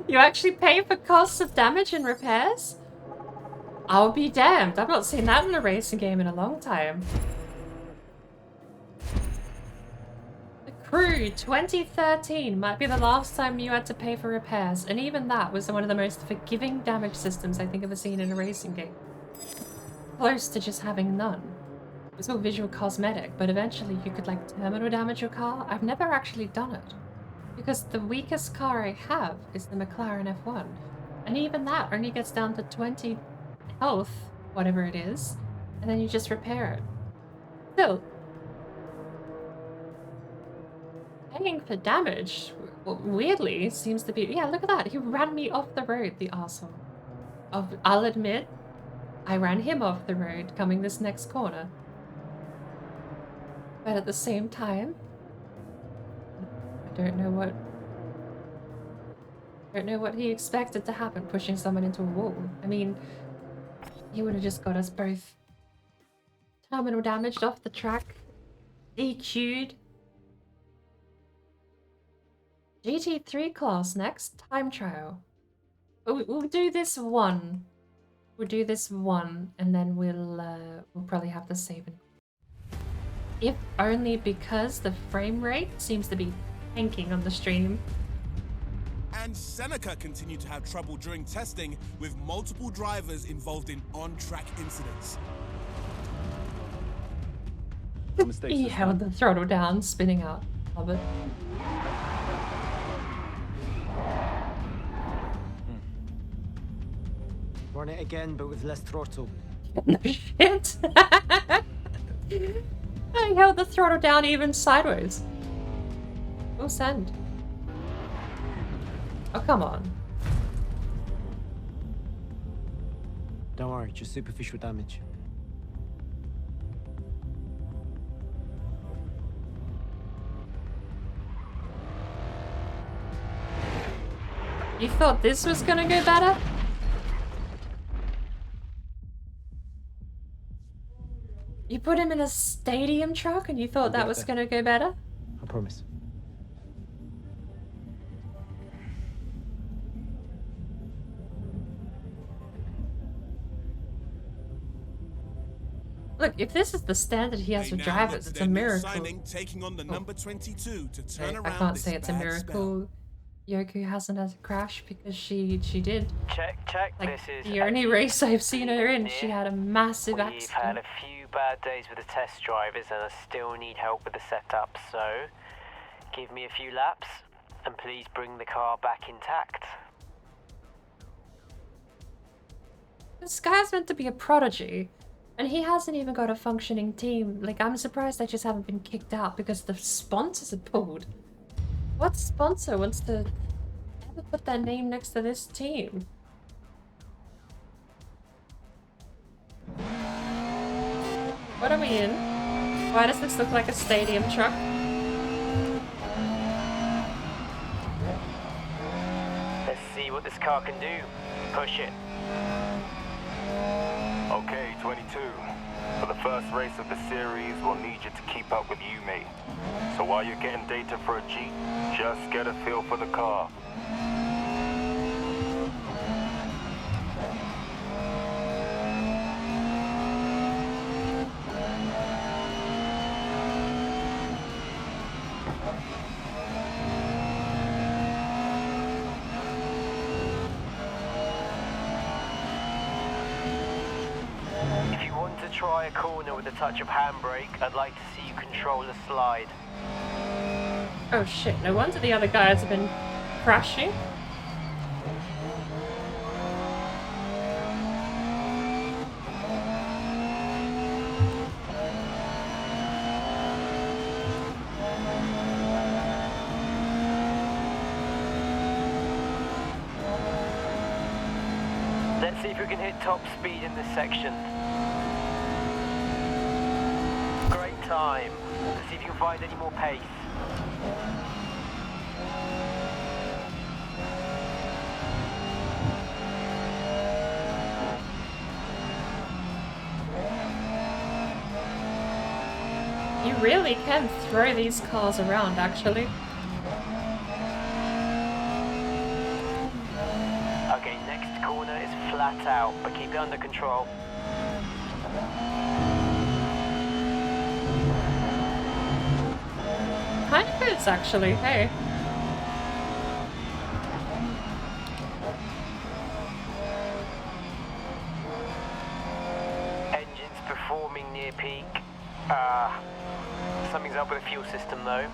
You actually pay for costs of damage and repairs? I'll be damned. I've not seen that in a racing game in a long time. Crew 2013 might be the last time you had to pay for repairs, and even that was one of the most forgiving damage systems I think I've ever seen in a racing game. Close to just having none. It was all visual cosmetic, but eventually you could like terminal damage your car. I've never actually done it, because the weakest car I have is the McLaren F1, and even that only gets down to 20 health, whatever it is, and then you just repair it. Still, paying for damage, weirdly, seems to be... Yeah, look at that. He ran me off the road, the arsehole. I'll admit, I ran him off the road coming this next corner. But at the same time, I don't know what he expected to happen, pushing someone into a wall. I mean, he would have just got us both terminal damaged off the track, DQ'd. GT3 class next, time trial. We'll do this one. We'll do this one, and then we'll probably have the save. If only because the frame rate seems to be tanking on the stream. And Seneca continued to have trouble during testing, with multiple drivers involved in on-track incidents. He held the throttle down, spinning out of it. Run it again, but with less throttle. No shit. I held the throttle down even sideways. Oh, send. Oh, come on. Don't worry, just superficial damage. You thought this was gonna go better? You put him in a stadium truck and you thought that was gonna go better? I promise. Look, if this is the standard he has They with now drivers, look it's to a their new miracle. signing, taking on the number 22 to turn I around can't this say it's a bad miracle. Yoko hasn't had a crash because she did. Check. Like, This is the only race I've seen her in, she had a massive We've had accident. a few bad days with the test drivers and I still need help with the setup, so give me a few laps and please bring the car back intact. This guy's meant to be a prodigy, and he hasn't even got a functioning team. Like, I'm surprised they just haven't been kicked out because the sponsors are pulled. What sponsor wants to ever put their name next to this team? What are we in? Why does this look like a stadium truck? Let's see what this car can do. Push it. Okay, 22. For the first race of the series, we'll need you to keep up with Yumi. So while you're getting data for a Jeep, just get a feel for the car. If you want to try a corner with a touch of handbrake, I'd like to see you control the slide. Oh shit, no wonder the other guys have been crashing. Let's see if we can hit top speed in this section. Great time. Let's see if you can find any more pace. You really can throw these cars around, actually. Okay, next corner is flat out, but keep it under control. Kind of is, actually. Hey. Engine's performing near peak. Something's up with the fuel system though.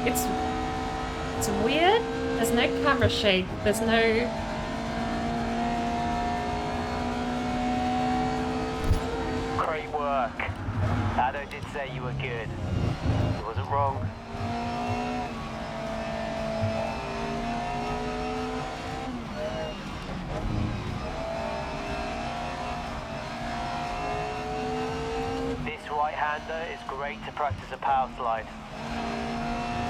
It's weird. There's no camera shake. There's no... Great work. Ado did say you were good. He wasn't wrong. This right-hander is great to practice a power slide.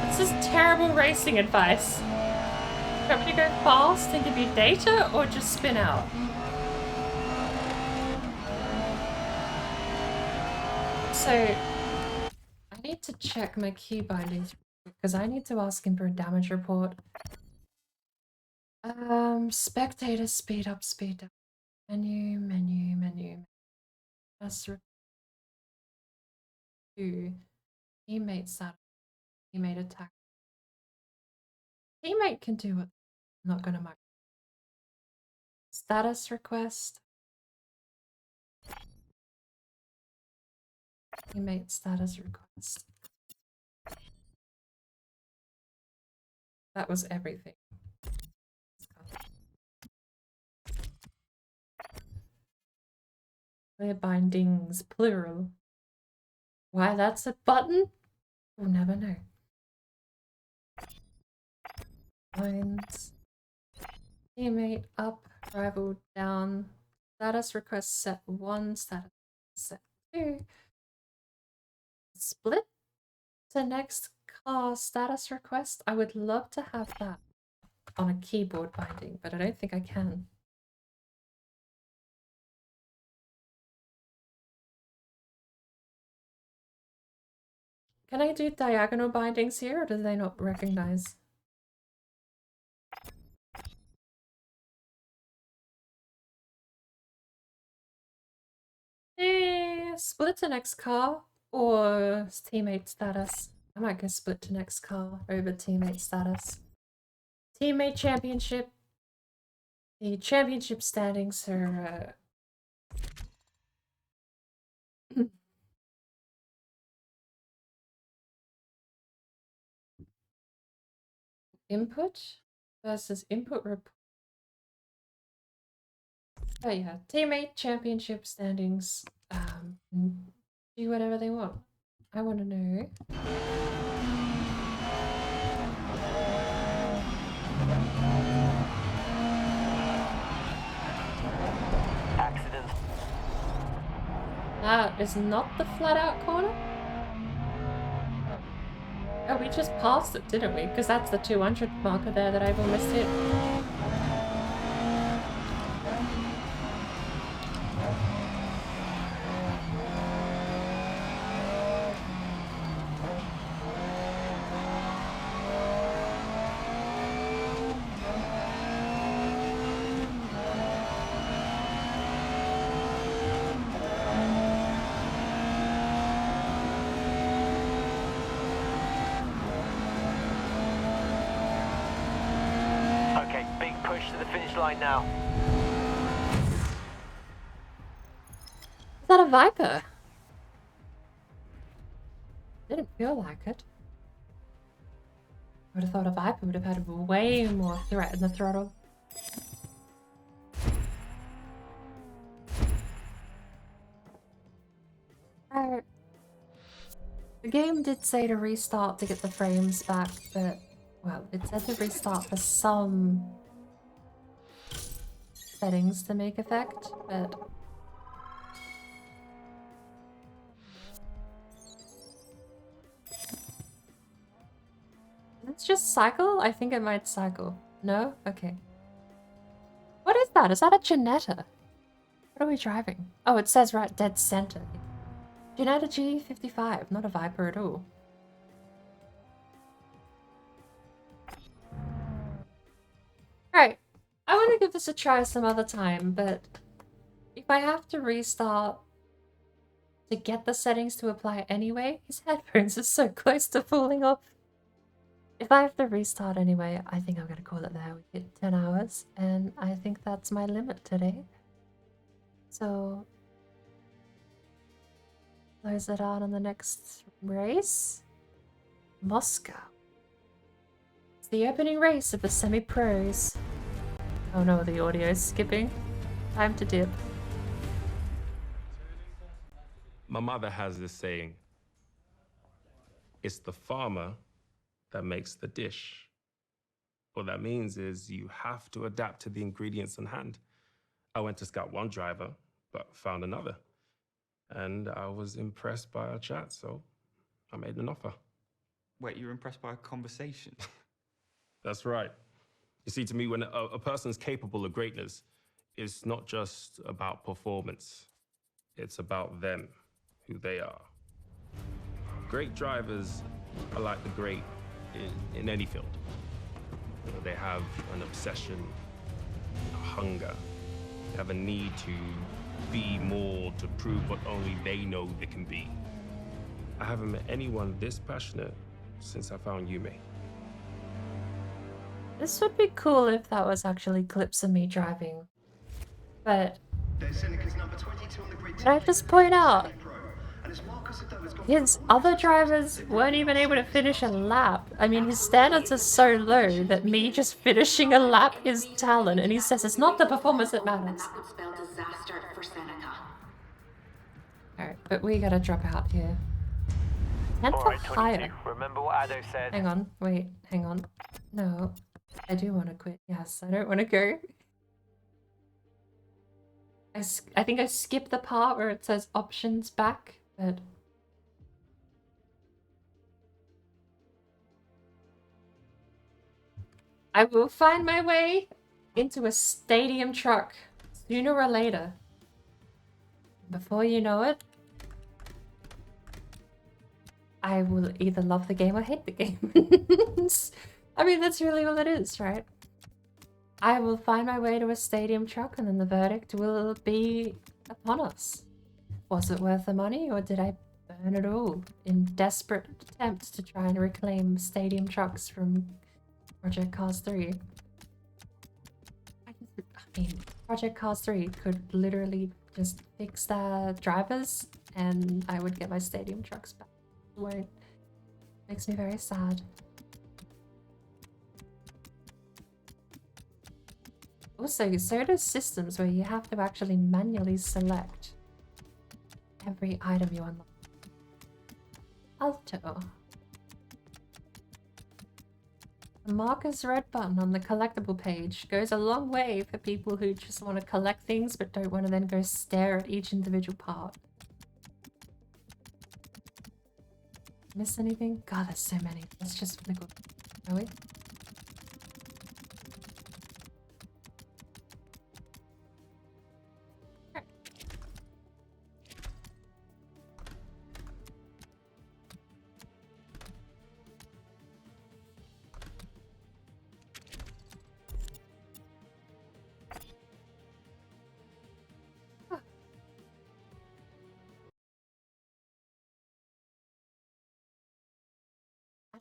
This is terrible racing advice. Do you want me to go fast and give you data, or just spin out? So, I need to check my key bindings because I need to ask him for a damage report. Spectator, speed up, speed down. Menu. Let's do teammate status. Teammate attack. Teammate can do it. I'm not gonna mark. Status request. Teammate status request. That was everything. Clear bindings, plural. Why that's a button? We'll never know. Binds. Teammate up, rival down. Status request set 1, status set 2. Split to next car status request. I would love to have that on a keyboard binding, but I don't think I can. Can I do diagonal bindings here, or do they not recognize? Split to next car or teammate status. I might go split to next car over teammate status. Teammate championship. The championship standings are input versus input report. Oh yeah, teammate championship standings. Do whatever they want. I want to know. Accident. That is not the flat out corner. Oh, we just passed it, didn't we? Because that's the 200 marker there that I've almost hit. Line now. Is that a Viper? Didn't feel like it. I would have thought a Viper would have had way more threat in the throttle. The game did say to restart to get the frames back, but, well, it said to restart for some settings to make effect, but let's just cycle. I think it might cycle. No? Okay. What is that? Is that a Janetta? What are we driving? Oh, it says right dead center. Janetta G55, not a Viper at all. Right. I want to give this a try some other time, but if I have to restart to get the settings to apply anyway, his headphones are so close to falling off. If I have to restart anyway, I think I'm going to call it there. We hit 10 hours, and I think that's my limit today. So, close it out on the next race. Moscow. It's the opening race of the semi-pros. Oh no, the audio's skipping. Time to dip. My mother has this saying, it's the farmer that makes the dish. What that means is you have to adapt to the ingredients on hand. I went to scout one driver, but found another. And I was impressed by our chat, so I made an offer. Wait, you were impressed by a conversation? That's right. You see, to me, when a person's capable of greatness, it's not just about performance. It's about them, who they are. Great drivers are like the great in any field. You know, they have an obsession, a hunger. They have a need to be more to prove what only they know they can be. I haven't met anyone this passionate since I found Yume. This would be cool if that was actually clips of me driving. But can I just point out, his other drivers weren't even able to finish a lap. I mean, his standards are so low that me just finishing a lap is talent, and he says it's not the performance that matters. Alright, but we gotta drop out here. 10 for higher. Remember what Ado said? Hang on, wait, hang on. No, I do want to quit. Yes, I don't want to go. I think I skipped the part where it says options back, but... I will find my way into a stadium truck sooner or later. Before you know it, I will either love the game or hate the game. I mean, that's really all it is, right? I will find my way to a stadium truck and then the verdict will be upon us. Was it worth the money or did I burn it all in desperate attempts to try and reclaim stadium trucks from Project Cars 3? I mean, Project Cars 3 could literally just fix the drivers and I would get my stadium trucks back. It won't. Makes me very sad. Also, so do systems where you have to actually manually select every item you unlock. Alto. The marker's red button on the collectible page goes a long way for people who just want to collect things but don't want to then go stare at each individual part. Miss anything? God, there's so many. Let's just wiggle, shall we?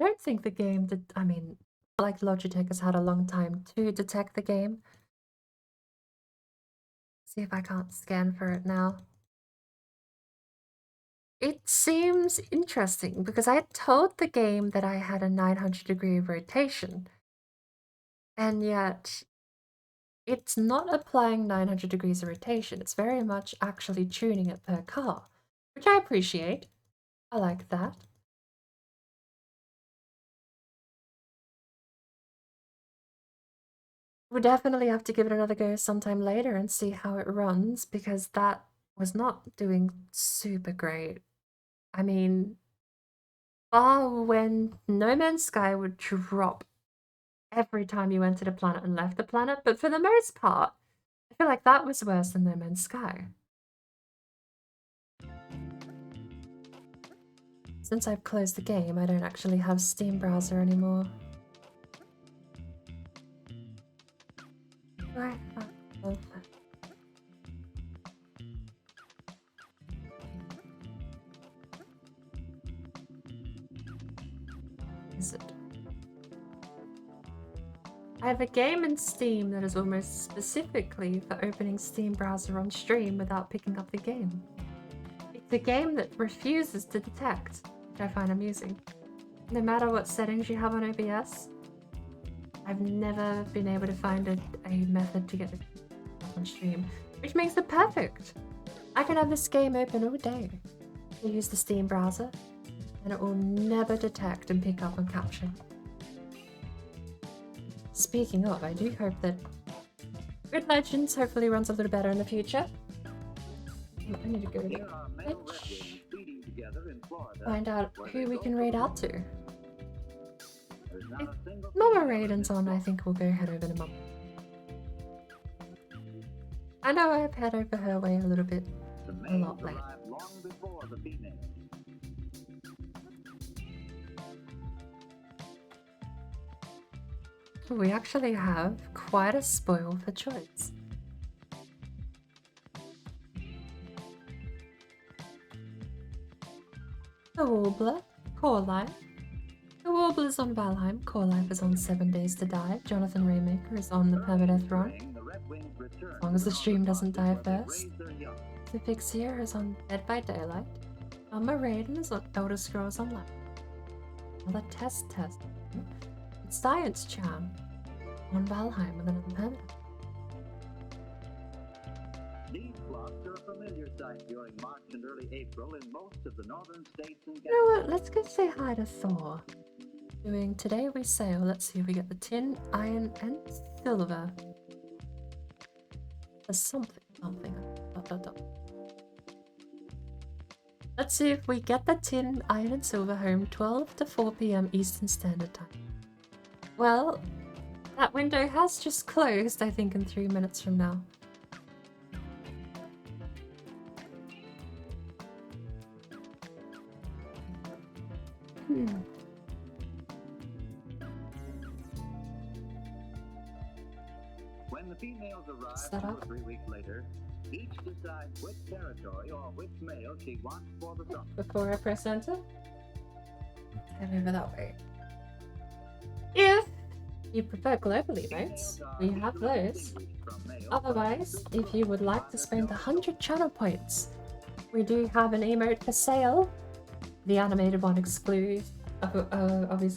I don't think the game did, I mean, like Logitech has had a long time to detect the game. See if I can't scan for it now. It seems interesting because I told the game that I had a 900-degree rotation, and yet it's not applying 900 degrees of rotation. It's very much actually tuning it per car, which I appreciate. I like that. We'll definitely have to give it another go sometime later and see how it runs, because that was not doing super great. I mean, when No Man's Sky would drop every time you entered a planet and left the planet, but for the most part, I feel like that was worse than No Man's Sky. Since I've closed the game, I don't actually have Steam browser anymore. Is it? I have a game in Steam that is almost specifically for opening Steam browser on stream without picking up the game. It's a game that refuses to detect, which I find amusing. No matter what settings you have on OBS, I've never been able to find a method to get it on stream, which makes it perfect. I can have this game open all day. I use the Steam browser, and it will never detect and pick up and capture. Speaking of, I do hope that Grid Legends hopefully runs a little better in the future. I need to go to Twitch, find out who we can raid out to. If Mama Raiden's on, I think we'll go head over to Mama. I know I've head over her way a little bit, a lot late. We actually have quite a spoil for choice. The Warbler, Core Life. The Warbler is on Valheim, Core Life is on 7 Days to Die, Jonathan Raymaker is on the Permadeath Run. As long as the stream doesn't die first. The Big Seer is on Dead by Daylight. Alma Raiden is on Elder Scrolls Online. Another test. It's Science Charm on Valheim with another Permadeath. These flocks are a familiar sight during March and early April in most of the northern states and You know what? Let's go say hi to Thor. Doing Today We Sail. Let's see if we get the tin, iron, and silver. There's something. Let's see if we get the tin, iron, and silver home 12 to 4 p.m. Eastern Standard Time. Well, that window has just closed, I think, in 3 minutes from now. When the females arrive Set 2 up. or 3 weeks later, each decides which territory or which male she wants for the summer. Before I press enter, head over that way. If you prefer global emotes, we have those. Otherwise, if you would like to spend 100 channel points, we do have an emote for sale. The animated one obviously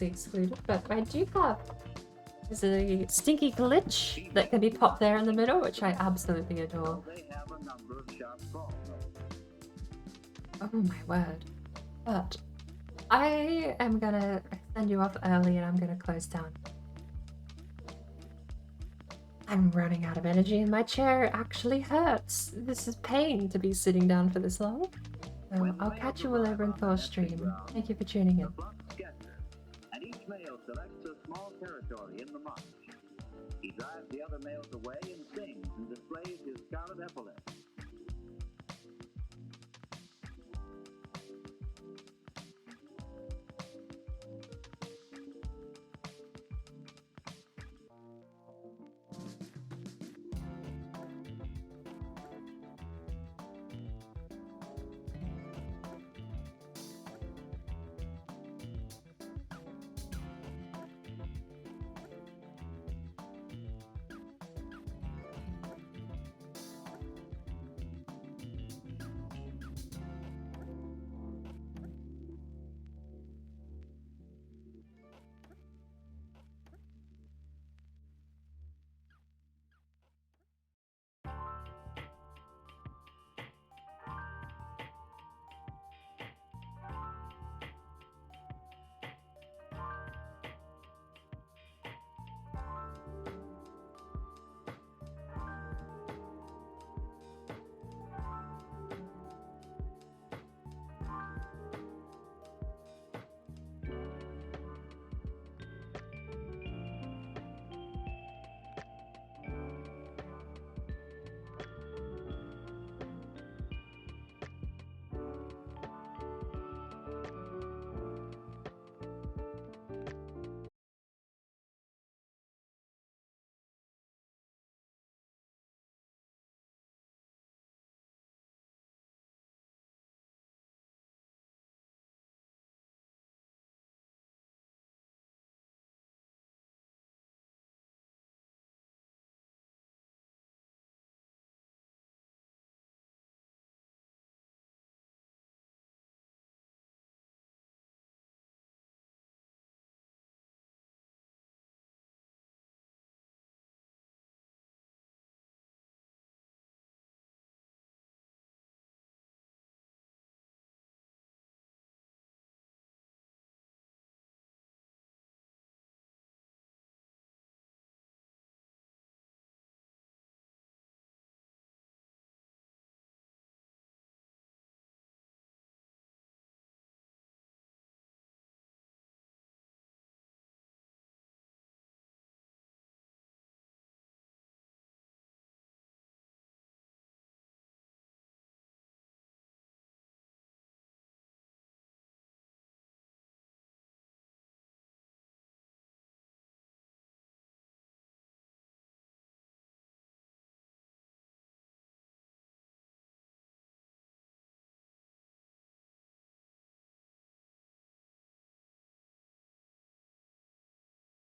excluded, but I do have. There's a stinky glitch that can be popped there in the middle, which I absolutely adore. Oh my word. But I am gonna send you off early and I'm gonna close down. I'm running out of energy and my chair actually hurts. This is pain to be sitting down for this long. So I'll catch you all over in Thor's stream. Thank you for tuning in. And each male selects a small territory in the march. He drives the other males away and sings and displays his scarlet epaulet.